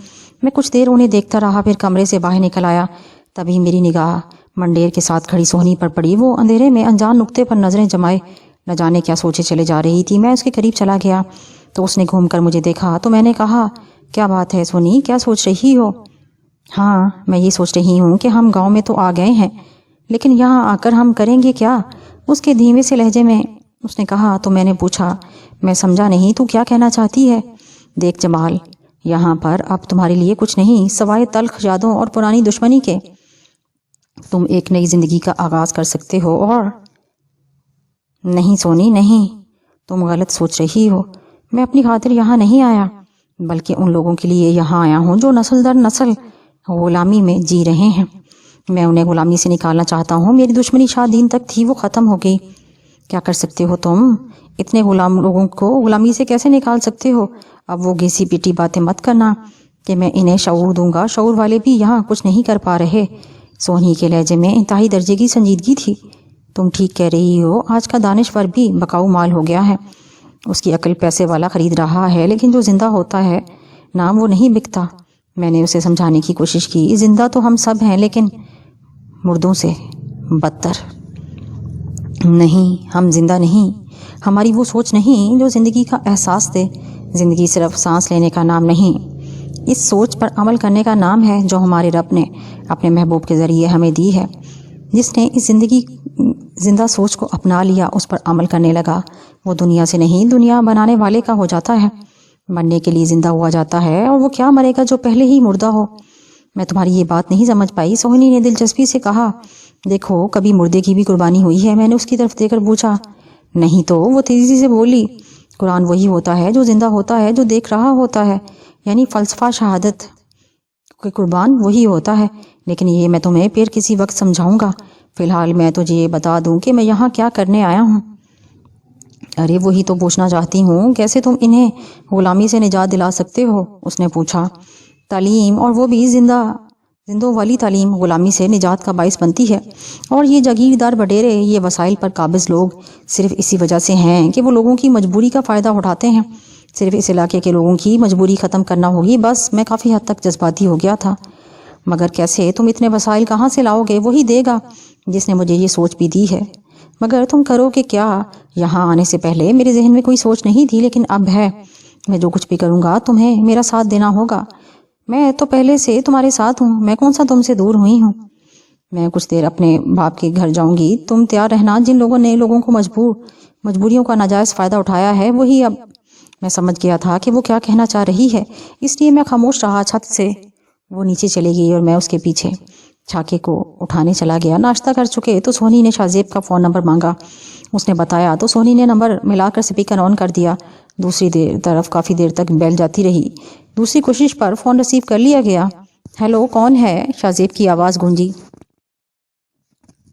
میں کچھ دیر انہیں دیکھتا رہا، پھر کمرے سے باہر نکل آیا۔ تبھی میری نگاہ منڈیر کے ساتھ کھڑی سونی پر پڑی۔ وہ اندھیرے میں انجان نقطے پر نظریں جمائے نہ جانے کیا سوچے چلے جا رہی تھی۔ میں اس کے قریب چلا گیا تو اس نے گھوم کر مجھے دیکھا تو میں نے کہا، کیا بات ہے سونی، کیا سوچ رہی ہو؟ ہاں، میں یہ سوچ رہی ہوں کہ ہم گاؤں میں تو آ گئے ہیں، لیکن یہاں آ کر ہم کریں گے کیا؟ اس کے دھیمے سے لہجے میں اس نے کہا۔ تو میں نے پوچھا، میں سمجھا نہیں، تو کیا کہنا چاہتی ہے؟ دیکھ جمال، یہاں پر اب تمہارے لیے کچھ نہیں سوائے تلخ یادوں اور پرانی دشمنی کے۔ تم ایک نئی زندگی کا آغاز کر سکتے ہو اور نہیں سونی نہیں، تم غلط سوچ رہی ہو۔ میں اپنی خاطر یہاں نہیں آیا، بلکہ ان لوگوں کے لیے یہاں آیا ہوں جو نسل در نسل غلامی میں جی رہے ہیں۔ میں انہیں غلامی سے نکالنا چاہتا ہوں۔ میری دشمنی شاہ دین تک تھی، وہ ختم ہو گئی۔ کیا کر سکتے ہو تم؟ اتنے غلام لوگوں کو غلامی سے کیسے نکال سکتے ہو؟ اب وہ گھسی پیٹی باتیں مت کرنا کہ میں انہیں شعور دوں گا۔ شعور والے بھی یہاں کچھ نہیں کر پا رہے۔ سونی کے لہجے میں انتہائی درجے کی سنجیدگی تھی۔ تم ٹھیک کہہ رہی ہو، آج کا دانشور بھی بکاؤ مال ہو گیا ہے۔ اس کی عقل پیسے والا خرید رہا ہے، لیکن جو زندہ ہوتا ہے نام وہ نہیں بکتا۔ میں نے اسے سمجھانے کی کوشش کی، زندہ تو ہم سب ہیں لیکن مردوں سے بدتر۔ نہیں، ہم زندہ نہیں، ہماری وہ سوچ نہیں جو زندگی کا احساس دے۔ زندگی صرف سانس لینے کا نام نہیں، اس سوچ پر عمل کرنے کا نام ہے جو ہمارے رب نے اپنے محبوب کے ذریعے ہمیں دی ہے۔ جس نے اس زندہ سوچ کو اپنا لیا، اس پر عمل کرنے لگا، وہ دنیا سے نہیں دنیا بنانے والے کا ہو جاتا ہے۔ مرنے کے لیے زندہ ہوا جاتا ہے، اور وہ کیا مرے گا جو پہلے ہی مردہ ہو؟ میں تمہاری یہ بات نہیں سمجھ پائی، سوہنی نے دلچسپی سے کہا۔ دیکھو، کبھی مردے کی بھی قربانی ہوئی ہے؟ میں نے اس کی طرف دیکھ کر پوچھا۔ نہیں تو، وہ تیزی سے بولی۔ قرآن وہی ہوتا ہے جو زندہ ہوتا ہے، جو دیکھ رہا ہوتا ہے، یعنی فلسفہ شہادت کہ قربان وہی ہوتا ہے، لیکن یہ میں تمہیں پھر کسی وقت سمجھاؤں گا۔ فی الحال میں تجھے یہ بتا دوں کہ میں یہاں کیا کرنے آیا ہوں۔ ارے وہی تو پوچھنا چاہتی ہوں، کیسے تم انہیں غلامی سے نجات دلا سکتے ہو؟ اس نے پوچھا۔ تعلیم، اور وہ بھی زندوں والی تعلیم، غلامی سے نجات کا باعث بنتی ہے، اور یہ جاگیردار بڈیرے، یہ وسائل پر قابض لوگ صرف اسی وجہ سے ہیں کہ وہ لوگوں کی مجبوری کا فائدہ اٹھاتے ہیں۔ صرف اس علاقے کے لوگوں کی مجبوری ختم کرنا ہوگی۔ بس میں کافی حد تک جذباتی ہو گیا تھا۔ مگر کیسے؟ تم اتنے وسائل کہاں سے لاؤ گے؟ وہی دے گا جس نے مجھے یہ سوچ بھی دی ہے۔ مگر تم کرو کہ کیا؟ یہاں آنے سے پہلے میرے ذہن میں کوئی سوچ نہیں تھی، لیکن اب ہے۔ میں جو کچھ بھی کروں گا تمہیں میرا ساتھ دینا ہوگا۔ میں تو پہلے سے تمہارے ساتھ ہوں، میں کون سا تم سے دور ہوئی ہوں۔ میں کچھ دیر اپنے باپ کے گھر جاؤں گی، تم تیار رہنا۔ جن لوگوں نے لوگوں کو مجبوریوں کا ناجائز فائدہ اٹھایا ہے، وہی اب میں سمجھ گیا تھا کہ وہ کیا کہنا چاہ رہی ہے، اس لیے میں خاموش رہا۔ چھت سے وہ نیچے چلی گئی اور میں اس کے پیچھے چھاکے کو اٹھانے چلا گیا۔ ناشتہ کر چکے تو سونی نے شاہ کا فون نمبر مانگا۔ اس نے بتایا تو سونی نے نمبر ملا کر سپیکر آن کر دیا۔ دوسری طرف کافی دیر تک بیل جاتی رہی۔ دوسری کوشش پر فون ریسیو کر لیا گیا۔ ہیلو، کون ہے؟ شاہ کی آواز گونجی۔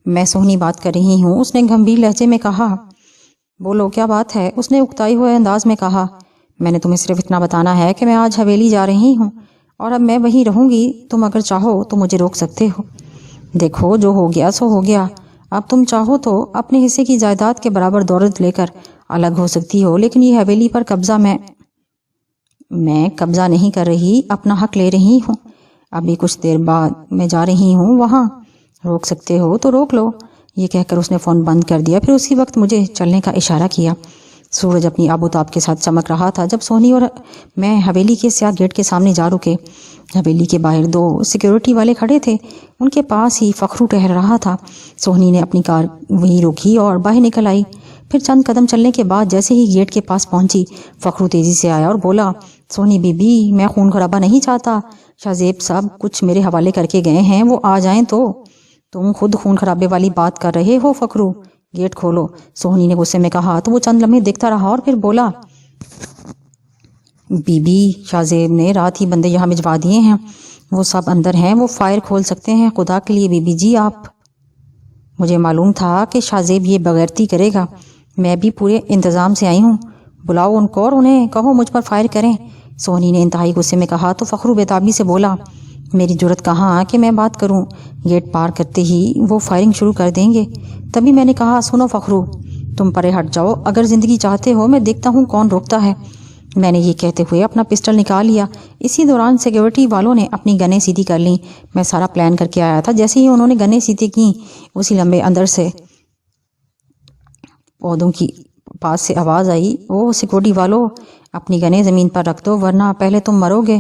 میں سونی بات کر رہی ہوں، اس نے گمبھیر لہجے میں کہا۔ بولو، کیا بات ہے؟ اس نے اکتائے ہوئے انداز میں کہا۔ میں نے تمہیں صرف اتنا بتانا ہے کہ میں آج حویلی جا رہی ہوں اور اب میں وہیں رہوں گی۔ تم اگر چاہو تو مجھے روک سکتے ہو۔ دیکھو، جو ہو گیا سو ہو گیا۔ اب تم چاہو تو اپنے حصے کی جائیداد کے برابر دولت لے کر الگ ہو سکتی ہو، لیکن یہ حویلی پر قبضہ میں قبضہ نہیں کر رہی، اپنا حق لے رہی ہوں۔ ابھی کچھ دیر بعد میں جا رہی ہوں وہاں۔ روک سکتے ہو تو روک لو۔ یہ کہہ کر اس نے فون بند کر دیا، پھر اسی وقت مجھے چلنے کا اشارہ کیا۔ سورج اپنی آب و تاب کے ساتھ چمک رہا تھا جب سونی اور میں حویلی کے سیاہ گیٹ کے سامنے جا رکے۔ حویلی کے باہر 2 سیکیورٹی والے کھڑے تھے، ان کے پاس ہی فخرو ٹہل رہا تھا۔ سونی نے اپنی کار وہیں روکی اور باہر نکل آئی۔ پھر چند قدم چلنے کے بعد جیسے ہی گیٹ کے پاس پہنچی، فخرو تیزی سے آیا اور بولا، سونی بی بی، میں خون خرابہ نہیں چاہتا۔ شاہ سب کچھ میرے حوالے کر کے گئے ہیں، وہ آ جائیں تو۔ تم خود خون خرابے والی بات کر رہے ہو فخرو، گیٹ کھولو، سونی نے غصے میں کہا۔ تو وہ چند لمحے دیکھتا رہا اور پھر بولا، بی بی، شاہ نے رات ہی بندے یہاں بھجوا دیے ہیں، وہ سب اندر ہیں، وہ فائر کھول سکتے ہیں۔ خدا کے لیے بی بی جی، آپ۔ مجھے معلوم تھا کہ شاہ یہ بغیرتی کرے گا، میں بھی پورے انتظام سے آئی ہوں۔ بلاؤ ان کو اور انہیں کہو مجھ پر فائر کریں، سونی نے انتہائی غصے میں کہا۔ تو فخرو بےتابی سے بولا، میری جرت کہاں کہ میں بات کروں، گیٹ پار کرتے ہی وہ فائرنگ شروع کر دیں گے۔ تبھی میں نے کہا، سنو فخرو، تم پرے ہٹ جاؤ، اگر زندگی چاہتے ہو میں دیکھتا ہوں کون روکتا ہے۔ میں نے یہ کہتے ہوئے اپنا پسٹل نکال لیا۔ اسی دوران سیکیورٹی والوں نے اپنی گنیں سیدھی کر لیں۔ میں سارا پلان کر کے آیا تھا۔ جیسے ہی انہوں نے گنیں سیدھی کیں، اسی لمبے اندر سے پودوں کی پاس سے آواز آئی، او سیکورٹی والوں، اپنی گنیں زمین پر رکھ دو ورنہ پہلے تم مرو گے۔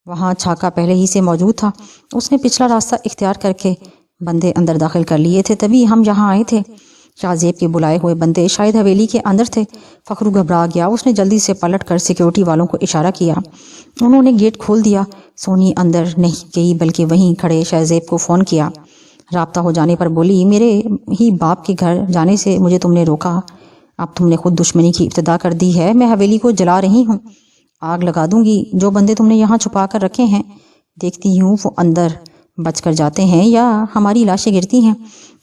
وہاں چھاکا پہلے ہی سے موجود تھا۔ اس نے پچھلا راستہ اختیار کر کے بندے اندر داخل کر لیے تھے، تبھی ہم یہاں آئے تھے۔ شاہ زیب کے بلائے ہوئے بندے شاید حویلی کے اندر تھے۔ فخرو گھبرا گیا۔ اس نے جلدی سے پلٹ کر سیکیورٹی والوں کو اشارہ کیا۔ انہوں نے گیٹ کھول دیا۔ سونی اندر نہیں گئی بلکہ وہیں کھڑے شاہ زیب کو فون کیا۔ رابطہ ہو جانے پر بولی، میرے ہی باپ کے گھر جانے سے مجھے تم نے روکا، اب تم نے خود دشمنی کی ابتدا کر دی ہے۔ میں حویلی کو جلا رہی ہوں، آگ لگا دوں گی۔ جو بندے تم نے یہاں چھپا کر رکھے ہیں، دیکھتی ہوں وہ اندر بچ کر جاتے ہیں یا ہماری لاشیں گرتی ہیں۔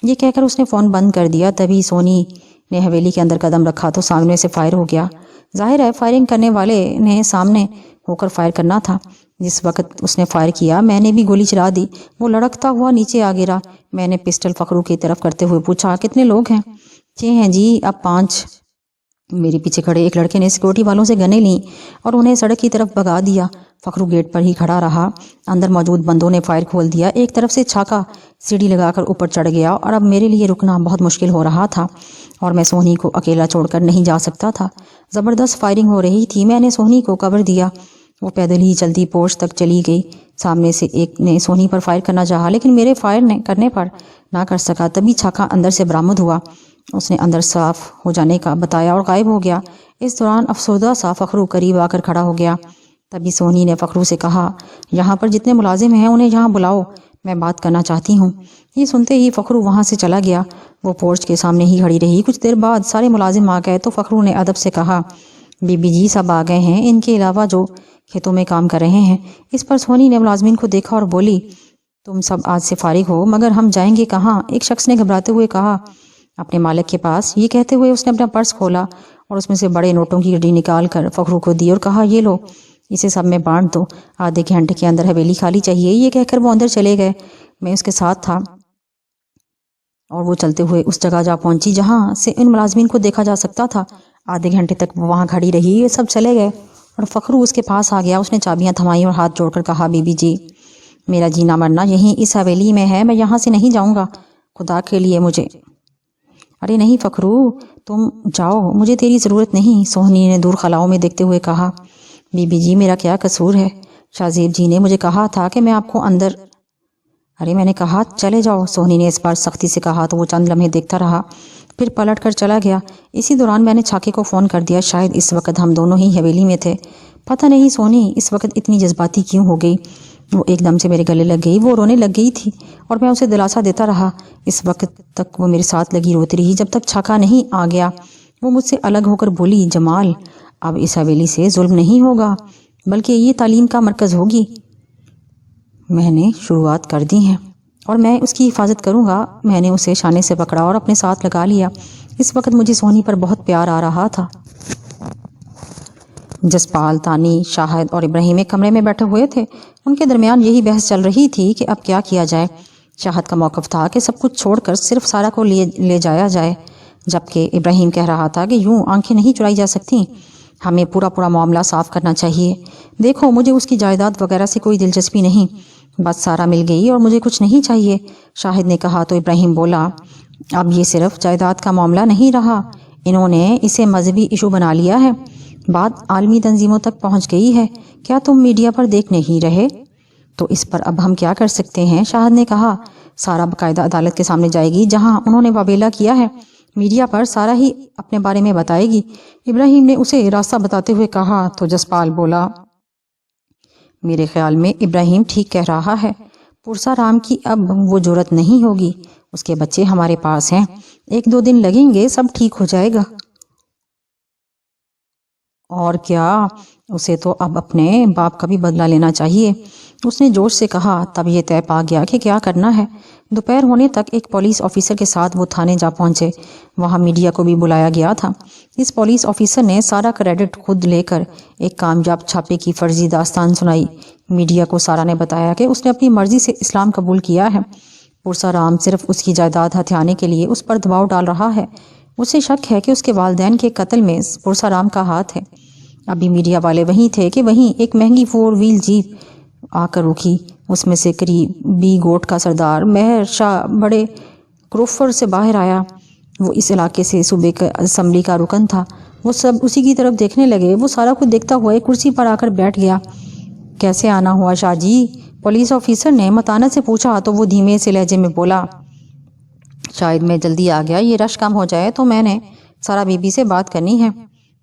یہ کہہ کر اس نے فون بند کر دیا۔ تبھی سونی نے حویلی کے اندر قدم رکھا تو سامنے سے فائر ہو گیا۔ ظاہر ہے فائرنگ کرنے والے نے سامنے ہو کر فائر کرنا تھا۔ جس وقت اس نے فائر کیا میں نے بھی گولی چلا دی۔ وہ لڑکتا ہوا نیچے آ گرا۔ میں نے پسٹل فخرو کی طرف کرتے ہوئے پوچھا، کتنے لوگ ہیں؟ 6 ہیں جی، اب 5۔ میرے پیچھے کھڑے ایک لڑکے نے سیکورٹی والوں سے گنیں لیں اور انہیں سڑک کی طرف بھگا دیا۔ فخرو گیٹ پر ہی کھڑا رہا۔ اندر موجود بندوں نے فائر کھول دیا۔ ایک طرف سے چھاکا سیڑھی لگا کر اوپر چڑھ گیا اور اب میرے لیے رکنا بہت مشکل ہو رہا تھا اور میں سونی کو اکیلا چھوڑ کر نہیں جا سکتا تھا۔ زبردست فائرنگ ہو رہی تھی۔ میں نے سونی کو کور دیا۔ وہ پیدل ہی چلتی پورچ تک چلی گئی۔ سامنے سے ایک نے سونی پر فائر کرنا چاہا لیکن میرے فائر کرنے پر نہ کر سکا۔ تبھی چھاکا اندر سے برآمد ہوا۔ اس نے اندر صاف ہو جانے کا بتایا اور غائب ہو گیا۔ اس دوران افسردہ سا فخرو قریب آ کر کھڑا ہو گیا۔ تبھی سونی نے فخرو سے کہا، یہاں پر جتنے ملازم ہیں انہیں یہاں بلاؤ، میں بات کرنا چاہتی ہوں۔ یہ سنتے ہی فخرو وہاں سے چلا گیا۔ وہ پورچ کے سامنے ہی کھڑی رہی۔ کچھ دیر بعد سارے ملازم آ گئے تو فخرو نے ادب سے کہا، بی بی جی سب آ گئے ہیں، ان کے علاوہ جو کھیتوں میں کام کر رہے ہیں۔ اس پر سونی نے ملازمین کو دیکھا اور بولی، تم سب آج سے فارغ ہو، مگر ہم جائیں گے کہاں؟ ایک شخص نے گھبراتے ہوئے کہا، اپنے مالک کے پاس۔ یہ کہتے ہوئے اس نے اپنا پرس کھولا اور اس میں سے بڑے نوٹوں کی گڈی نکال کر فخرو کو دی اور کہا، یہ لو، اسے سب میں بانٹ دو، آدھے گھنٹے کے اندر حویلی خالی چاہیے۔ یہ کہہ کر وہ اندر چلے گئے۔ میں اس کے ساتھ تھا اور وہ چلتے ہوئے اس جگہ جا پہنچی جہاں سے ان ملازمین کو دیکھا جا سکتا تھا۔ آدھے گھنٹے تک وہ وہاں کھڑی رہی۔ یہ سب چلے گئے اور فخرو اس کے پاس آ گیا۔ اس نے چابیاں تھمائیں اور ہاتھ جوڑ کر کہا، بی بی جی میرا جینا مرنا یہیں اس حویلی میں ہے، میں یہاں سے نہیں جاؤں گا، خدا کے لیے مجھے۔ ارے نہیں فخرو، تم جاؤ، مجھے تیری ضرورت نہیں، سونی نے دور خلاؤں میں دیکھتے ہوئے کہا۔ بی بی جی میرا کیا قصور ہے؟ شاہ زیب جی نے مجھے کہا تھا کہ میں آپ کو اندر۔ ارے میں نے کہا چلے جاؤ، سونی نے اس بار سختی سے کہا تو وہ چند لمحے دیکھتا رہا، پھر پلٹ کر چلا گیا۔ اسی دوران میں نے چھاکے کو فون کر دیا۔ شاید اس وقت ہم دونوں ہی حویلی میں تھے۔ پتہ نہیں سونی اس وقت اتنی جذباتی کیوں ہو گئی۔ وہ ایک دم سے میرے گلے لگ گئی۔ وہ رونے لگ گئی تھی اور میں اسے دلاسا دیتا رہا۔ اس وقت تک وہ میرے ساتھ لگی روتی رہی جب تک چھاکا نہیں آ گیا۔ وہ مجھ سے الگ ہو کر بولی، جمال اب اس حویلی سے ظلم نہیں ہوگا بلکہ یہ تعلیم کا مرکز ہوگی۔ میں نے شروعات کر دی ہیں اور میں اس کی حفاظت کروں گا۔ میں نے اسے شانے سے پکڑا اور اپنے ساتھ لگا لیا۔ اس وقت مجھے سونی پر بہت پیار آ رہا تھا۔ جسپال، تانی، شاہد اور ابراہیم ایک کمرے میں بیٹھے ہوئے تھے۔ ان کے درمیان یہی بحث چل رہی تھی کہ اب کیا کیا جائے۔ شاہد کا موقف تھا کہ سب کچھ چھوڑ کر صرف سارا کو لے جایا جائے، جبکہ ابراہیم کہہ رہا تھا کہ یوں آنکھیں نہیں چرائی جا سکتی، ہمیں پورا معاملہ صاف کرنا چاہیے۔ دیکھو مجھے اس کی جائیداد وغیرہ سے کوئی دلچسپی نہیں، بس سارا مل گئی اور مجھے کچھ نہیں چاہیے۔ شاہد نے کہا تو ابراہیم بولا، اب یہ صرف جائیداد کا معاملہ نہیں رہا، انہوں نے اسے مذہبی ایشو بنا لیا ہے، بات عالمی تنظیموں تک پہنچ گئی ہے۔ کیا تم میڈیا پر دیکھ نہیں رہے؟ تو اس پر اب ہم کیا کر سکتے ہیں؟ شاہد نے کہا، سارا باقاعدہ عدالت کے سامنے جائے گی جہاں انہوں نے وابیلا کیا ہے، میڈیا پر سارا ہی اپنے بارے میں بتائے گی۔ ابراہیم نے اسے راستہ بتاتے ہوئے کہا تو جسپال بولا، میرے خیال میں ابراہیم ٹھیک کہہ رہا ہے، پرسا رام کی اب وہ جرت نہیں ہوگی، اس کے بچے ہمارے پاس ہیں، 1-2 دن لگیں گے، سب ٹھیک ہو جائے گا۔ اور کیا، اسے تو اب اپنے باپ کا بھی بدلہ لینا چاہیے، اس نے جوش سے کہا۔ تب یہ طے پا گیا کہ کیا کرنا ہے۔ دوپہر ہونے تک ایک پولیس آفیسر کے ساتھ وہ تھانے جا پہنچے۔ وہاں میڈیا کو بھی بلایا گیا تھا۔ اس پولیس آفیسر نے سارا کریڈٹ خود لے کر ایک کامیاب چھاپے کی فرضی داستان سنائی۔ میڈیا کو سارا نے بتایا کہ اس نے اپنی مرضی سے اسلام قبول کیا ہے، پرسا رام صرف اس کی جائیداد ہتھیانے کے لیے اس پر دباؤ ڈال رہا ہے، اسے شک ہے کہ اس کے والدین کے قتل میں پرسرام کا ہاتھ ہے۔ ابھی میڈیا والے وہیں تھے کہ وہیں ایک مہنگی 4 ویل جیپ آ کر رکی۔ اس میں سے قریبی گوٹ کا سردار مہر شاہ بڑے کروفر سے باہر آیا۔ وہ اس علاقے سے صوبے کا اسمبلی کا رکن تھا۔ وہ سب اسی کی طرف دیکھنے لگے۔ وہ سارا کچھ دیکھتا ہوا ایک کرسی پر آ کر بیٹھ گیا۔ کیسے آنا ہوا شاہ جی؟ پولیس آفیسر نے متانت سے پوچھا تو وہ دھیمے سے لہجے میں بولا، شاید میں جلدی آ گیا، یہ رش کم ہو جائے تو میں نے سارا بی بی سے بات کرنی ہے۔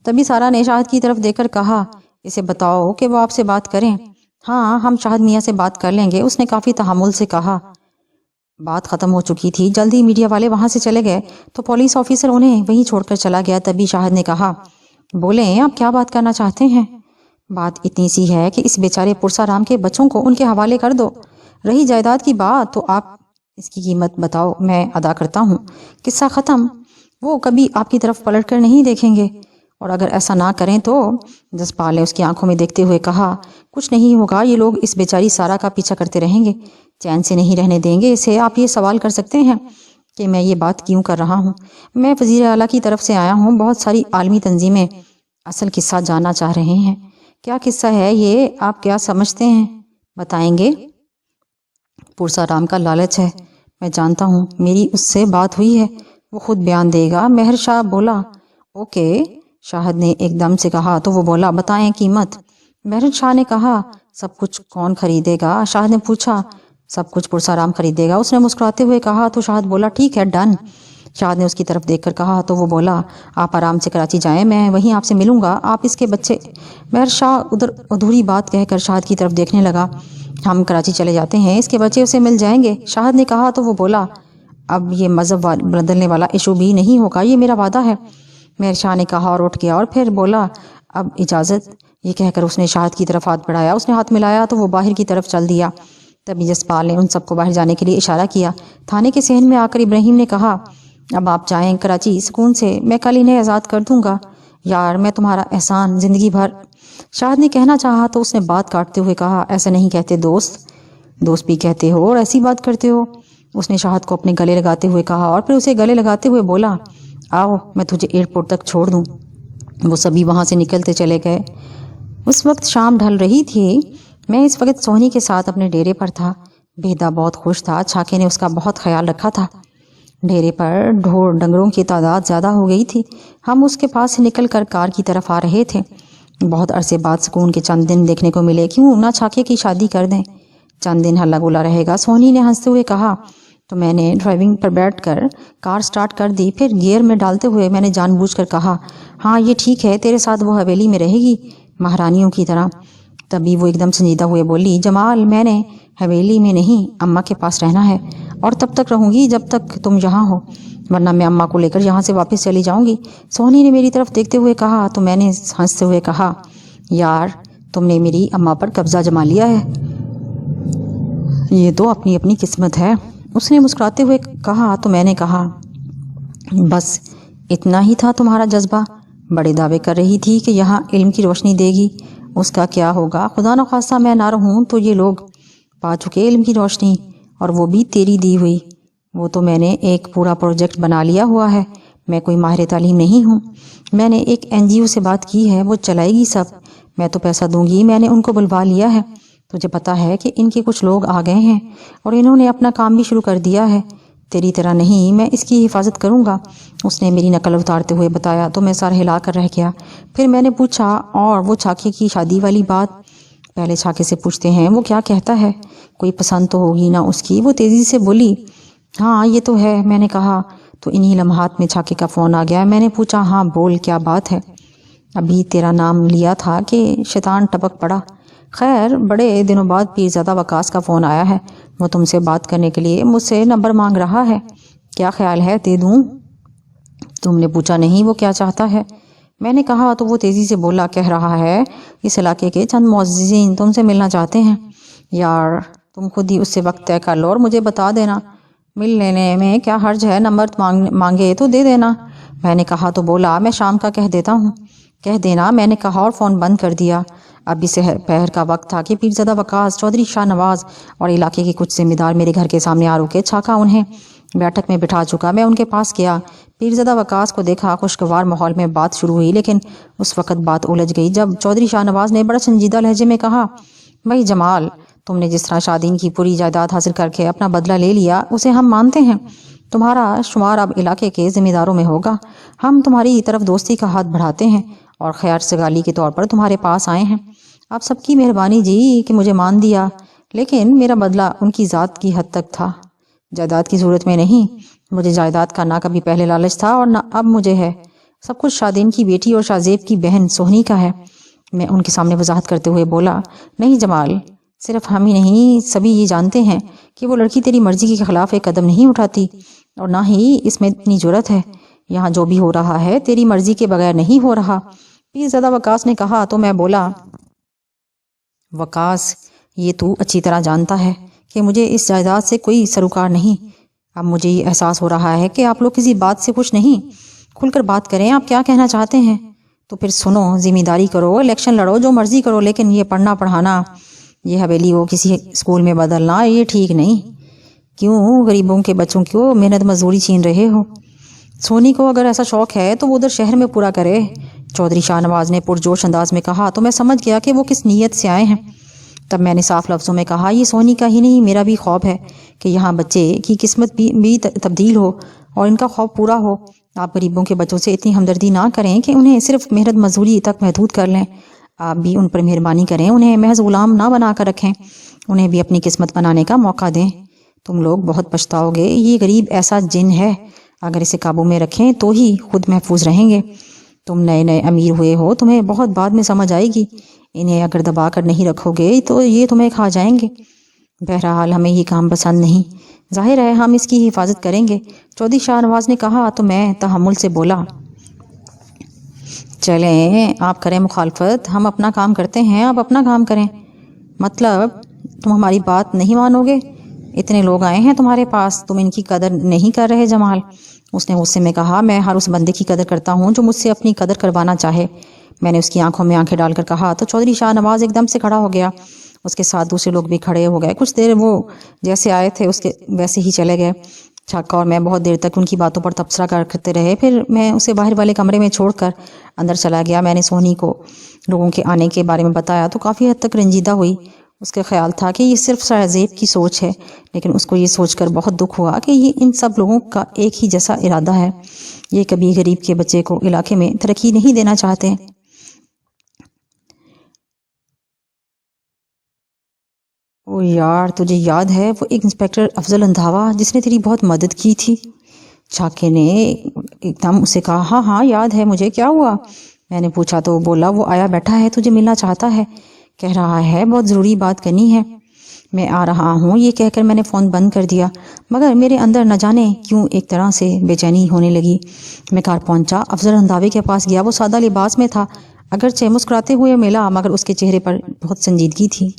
تبھی سارا نے شاہد کی طرف دیکھ کر کہا، اسے بتاؤ کہ وہ آپ سے بات کریں۔ ہاں، ہم شاہد میاں سے بات کر لیں گے، اس نے کافی تحمل سے کہا۔ بات ختم ہو چکی تھی۔ جلدی میڈیا والے وہاں سے چلے گئے تو پولیس آفیسر انہیں وہیں چھوڑ کر چلا گیا۔ تبھی شاہد نے کہا، بولیں آپ کیا بات کرنا چاہتے ہیں؟ بات اتنی سی ہے کہ اس بیچارے پرسارام کے بچوں کو ان کے حوالے کر دو۔ رہی جائیداد کی بات تو آپ اس کی قیمت بتاؤ، میں ادا کرتا ہوں۔ قصہ ختم۔ وہ کبھی آپ کی طرف پلٹ کر نہیں دیکھیں گے، اور اگر ایسا نہ کریں تو جسپال نے اس کی آنکھوں میں دیکھتے ہوئے کہا، کچھ نہیں ہوگا، یہ لوگ اس بیچاری سارا کا پیچھا کرتے رہیں گے، چین سے نہیں رہنے دیں گے اسے۔ آپ یہ سوال کر سکتے ہیں کہ میں یہ بات کیوں کر رہا ہوں؟ میں وزیر اعلیٰ کی طرف سے آیا ہوں۔ بہت ساری عالمی تنظیمیں اصل قصہ جاننا چاہ رہے ہیں۔ کیا قصہ ہے یہ؟ آپ کیا سمجھتے ہیں؟ بتائیں گے؟ پرسارام کا لالچ ہے، میں جانتا ہوں، میری اس سے بات ہوئی ہے، وہ خود بیان دے گا۔ مہر شاہ بولا، اوکے۔ شاہد نے ایک دم سے کہا تو وہ بولا، بتائیں قیمت۔ مہر شاہ نے کہا، سب کچھ کون خریدے گا؟ شاہد نے پوچھا۔ سب کچھ پرسارام خریدے گا، اس نے مسکراتے ہوئے کہا۔ تو شاہد بولا، ٹھیک ہے، ڈن۔ شاہد نے اس کی طرف دیکھ کر کہا تو وہ بولا، آپ آرام سے کراچی جائیں، میں وہیں آپ سے ملوں گا۔ آپ اس کے بچے؟ مہر شاہ ادھر ادھوری بات کہہ کر شاہد کی طرف دیکھنے لگا۔ ہم کراچی چلے جاتے ہیں، اس کے بچے اسے مل جائیں گے، شاہد نے کہا تو وہ بولا، اب یہ مذہب بدلنے والا ایشو بھی نہیں ہوگا، یہ میرا وعدہ ہے۔ مہر شاہ نے کہا اور اٹھ گیا، اور پھر بولا، اب اجازت۔ یہ کہہ کر اس نے شاہد کی طرف ہاتھ بڑھایا۔ اس نے ہاتھ ملایا تو وہ باہر کی طرف چل دیا۔ تبھی جسپال نے ان سب کو باہر جانے کے لیے اشارہ کیا۔ تھانے کے صحن میں آ کر ابراہیم نے کہا، اب آپ جائیں کراچی سکون سے، میں کل انہیں آزاد کر دوں گا۔ یار، میں تمہارا احسان زندگی بھر۔ شاہد نے کہنا چاہا تو اس نے بات کاٹتے ہوئے کہا، ایسا نہیں کہتے دوست، دوست بھی کہتے ہو اور ایسی بات کرتے ہو۔ اس نے شاہد کو اپنے گلے لگاتے ہوئے کہا اور پھر اسے گلے لگاتے ہوئے بولا، آؤ میں تجھے ایئرپورٹ تک چھوڑ دوں۔ وہ سبھی وہاں سے نکلتے چلے گئے۔ اس وقت شام ڈھل رہی تھی۔ میں اس وقت سونی کے ساتھ اپنے ڈیرے پر تھا۔ بیدا بہت خوش تھا، چھاکے نے اس کا بہت خیال رکھا تھا۔ ڈیرے پر ڈھور ڈنگروں کی تعداد زیادہ ہو گئی تھی۔ ہم اس کے پاس سے نکل کر کار کی طرف آ رہے تھے۔ بہت عرصے بعد سکون کے چند دن دیکھنے کو ملے، کیوں نہ چھاکے کی شادی کر دیں، چند دن ہلا گلا رہے گا۔ سونی نے ہنستے ہوئے کہا تو میں نے ڈرائیونگ پر بیٹھ کر کار سٹارٹ کر دی، پھر گیئر میں ڈالتے ہوئے میں نے جان بوجھ کر کہا، ہاں یہ ٹھیک ہے، تیرے ساتھ وہ حویلی میں رہے گی مہارانیوں کی طرح۔ تبھی وہ ایک دم سنجیدہ ہوئے بولی، جمال، میں نے حویلی میں نہیں، اماں کے پاس رہنا ہے، اور تب تک رہوں گی جب تک تم یہاں ہو، ورنہ میں اماں کو لے کر یہاں سے واپس چلی جاؤں گی۔ سونی نے میری طرف دیکھتے ہوئے کہا تو میں نے ہنستے ہوئے کہا، یار تم نے میری اماں پر قبضہ جما لیا ہے، یہ تو اپنی اپنی قسمت ہے۔ اس نے مسکراتے ہوئے کہا تو میں نے کہا، بس اتنا ہی تھا تمہارا جذبہ؟ بڑے دعوے کر رہی تھی کہ یہاں علم کی روشنی دے گی، اس کا کیا ہوگا؟ خدا نخواستہ میں نہ رہوں تو یہ لوگ پا چکے علم کی روشنی، اور وہ بھی تیری دی ہوئی۔ وہ تو میں نے ایک پورا پروجیکٹ بنا لیا ہوا ہے، میں کوئی ماہر تعلیم نہیں ہوں، میں نے ایک NGO سے بات کی ہے، وہ چلائے گی سب، میں تو پیسہ دوں گی، میں نے ان کو بلوا لیا ہے۔ تجھے پتا ہے کہ ان کے کچھ لوگ آ گئے ہیں اور انہوں نے اپنا کام بھی شروع کر دیا ہے، تیری طرح نہیں، میں اس کی حفاظت کروں گا۔ اس نے میری نقل اتارتے ہوئے بتایا تو میں سر ہلا کر رہ گیا۔ پھر میں نے پوچھا، اور وہ چھاکے کی شادی والی بات؟ پہلے چھاکے سے پوچھتے ہیں وہ کیا کہتا ہے، کوئی پسند تو ہوگی نا اس کی۔ وہ تیزی سے بولی، ہاں یہ تو ہے۔ میں نے کہا تو انہی لمحات میں چھاکے کا فون آ گیا۔ میں نے پوچھا، ہاں بول، کیا بات ہے؟ ابھی تیرا نام لیا تھا کہ شیطان ٹپک پڑا۔ خیر، بڑے دنوں بعد پیرزادہ وقاص کا فون آیا ہے، وہ تم سے بات کرنے کے لیے مجھ سے نمبر مانگ رہا ہے، کیا خیال ہے دے دوں؟ تم نے پوچھا نہیں وہ کیا چاہتا ہے؟ میں نے کہا تو وہ تیزی سے بولا، کہہ رہا ہے اس علاقے کے چند معززین تم سے ملنا چاہتے ہیں۔ یار تم خود ہی اس سے وقت طے کر لو اور مجھے بتا دینا، مل لینے میں کیا حرج ہے، نمبر مانگے تو دے دینا۔ میں نے کہا تو بولا، میں شام کا کہہ دیتا ہوں۔ کہہ دینا، میں نے کہا اور فون بند کر دیا۔ ابھی پہر کا وقت تھا کہ پیرزادہ وقاص، چودھری شاہ نواز اور علاقے کے کچھ ذمہ دار میرے گھر کے سامنے آ رکے۔ چھاکا انہیں بیٹھک میں بٹھا چکا۔ میں ان کے پاس گیا۔ پیرزادہ وقاص کو دیکھا خوشگوار ماحول میں بات شروع ہوئی، لیکن اس وقت بات الجھ گئی جب چودھری شاہ نواز نے بڑا سنجیدہ لہجے میں کہا، بھائی جمال، تم نے جس طرح شادین کی پوری جائیداد حاصل کر کے اپنا بدلہ لے لیا اسے ہم مانتے ہیں۔ تمہارا شمار اب علاقے کے ذمہ داروں میں ہوگا۔ ہم تمہاری طرف دوستی کا ہاتھ بڑھاتے ہیں اور خیر سگالی کے طور پر تمہارے پاس آئے ہیں۔ آپ سب کی مہربانی جی کہ مجھے مان دیا، لیکن میرا بدلہ ان کی ذات کی حد تک تھا، جائیداد کی صورت میں نہیں۔ مجھے جائیداد کا نہ کبھی پہلے لالچ تھا اور نہ اب مجھے ہے۔ سب کچھ شادین کی بیٹی اور شاہ زیب کی بہن سوہنی کا ہے۔ میں ان کے سامنے وضاحت کرتے ہوئے بولا، نہیں جمال، صرف ہم ہی نہیں، سبھی یہ جانتے ہیں کہ وہ لڑکی تیری مرضی کے خلاف ایک قدم نہیں اٹھاتی، اور نہ ہی اس میں اتنی جرأت ہے۔ یہاں جو بھی ہو رہا ہے تیری مرضی کے بغیر نہیں ہو رہا۔ پیرزادہ وقاص نے کہا تو میں بولا، وقاص، یہ تو اچھی طرح جانتا ہے کہ مجھے اس جائیداد سے کوئی سروکار نہیں۔ اب مجھے یہ احساس ہو رہا ہے کہ آپ لوگ کسی بات سے خوش نہیں۔ کھل کر بات کریں، آپ کیا کہنا چاہتے ہیں؟ تو پھر سنو، ذمہ داری کرو، الیکشن لڑو، جو مرضی کرو، لیکن یہ پڑھنا پڑھانا، یہ حویلی کو کسی اسکول میں بدلنا، یہ ٹھیک نہیں۔ کیوں غریبوں کے بچوں کو محنت مزدوری چھین رہے ہو؟ سونی کو اگر ایسا شوق ہے تو وہ ادھر شہر میں پورا کرے، چودھری شاہ نواز نے پرجوش انداز میں کہا۔ تو میں سمجھ گیا کہ وہ کس نیت سے آئے ہیں۔ تب میں نے صاف لفظوں میں کہا، یہ سونی کا ہی نہیں، میرا بھی خواب ہے کہ یہاں بچے کی قسمت بھی تبدیل ہو اور ان کا خواب پورا ہو۔ آپ غریبوں کے بچوں سے اتنی ہمدردی نہ کریں کہ انہیں صرف محنت مزدوری تک محدود کر لیں۔ آپ بھی ان پر مہربانی کریں، انہیں محض غلام نہ بنا کر رکھیں، انہیں بھی اپنی قسمت بنانے کا موقع دیں۔ تم لوگ بہت پچھتاؤ گے، یہ غریب ایسا جن ہے، اگر اسے قابو میں رکھیں تو ہی خود محفوظ رہیں گے۔ تم نئے نئے امیر ہوئے ہو، تمہیں بہت بعد میں سمجھ آئے گی۔ انہیں اگر دبا کر نہیں رکھو گے تو یہ تمہیں کھا جائیں گے۔ بہرحال ہمیں یہ کام پسند نہیں، ظاہر ہے ہم اس کی حفاظت کریں گے، چودھری شاہ نواز نے کہا۔ تو میں تحمل سے بولا، چلیں آپ کریں مخالفت، ہم اپنا کام کرتے ہیں، آپ اپنا کام کریں۔ مطلب تم ہماری بات نہیں مانو گے؟ اتنے لوگ آئے ہیں تمہارے پاس، تم ان کی قدر نہیں کر رہے جمال؟ اس نے غصے میں کہا، میں ہر اس بندے کی قدر کرتا ہوں جو مجھ سے اپنی قدر کروانا چاہے۔ میں نے اس کی آنکھوں میں آنکھیں ڈال کر کہا۔ تو چودھری شاہ نواز ایک دم سے کھڑا ہو گیا، اس کے ساتھ دوسرے لوگ بھی کھڑے ہو گئے۔ کچھ دیر وہ جیسے آئے تھے اس کے ویسے ہی چلے گئے۔ چھکا اور میں بہت دیر تک ان کی باتوں پر تبصرہ کرتے رہے، پھر میں اسے باہر والے کمرے میں چھوڑ کر اندر چلا گیا۔ میں نے سونی کو لوگوں کے آنے کے بارے میں بتایا تو کافی حد تک رنجیدہ ہوئی۔ اس کا خیال تھا کہ یہ صرف شاہ زیب کی سوچ ہے، لیکن اس کو یہ سوچ کر بہت دکھ ہوا کہ یہ ان سب لوگوں کا ایک ہی جیسا ارادہ ہے۔ یہ کبھی غریب کے بچے کو علاقے میں ترقی نہیں دینا چاہتے۔ او یار، تجھے یاد ہے وہ ایک انسپیکٹر افضل اندھاوا جس نے تیری بہت مدد کی تھی؟ چھاکے نے ایک دم اسے کہا۔ ہاں ہاں یاد ہے مجھے، کیا ہوا؟ میں نے پوچھا تو وہ بولا، وہ آیا بیٹھا ہے، تجھے ملنا چاہتا ہے، کہہ رہا ہے بہت ضروری بات کرنی ہے۔ میں آ رہا ہوں، یہ کہہ کر میں نے فون بند کر دیا، مگر میرے اندر نہ جانے کیوں ایک طرح سے بے چینی ہونے لگی۔ میں کار پہنچا، افضل اندھاوے کے پاس گیا۔ وہ سادہ لباس میں تھا، اگرچہ مسکراتے ہوئے ملا، مگر اس کے چہرے پر بہت سنجیدگی تھی۔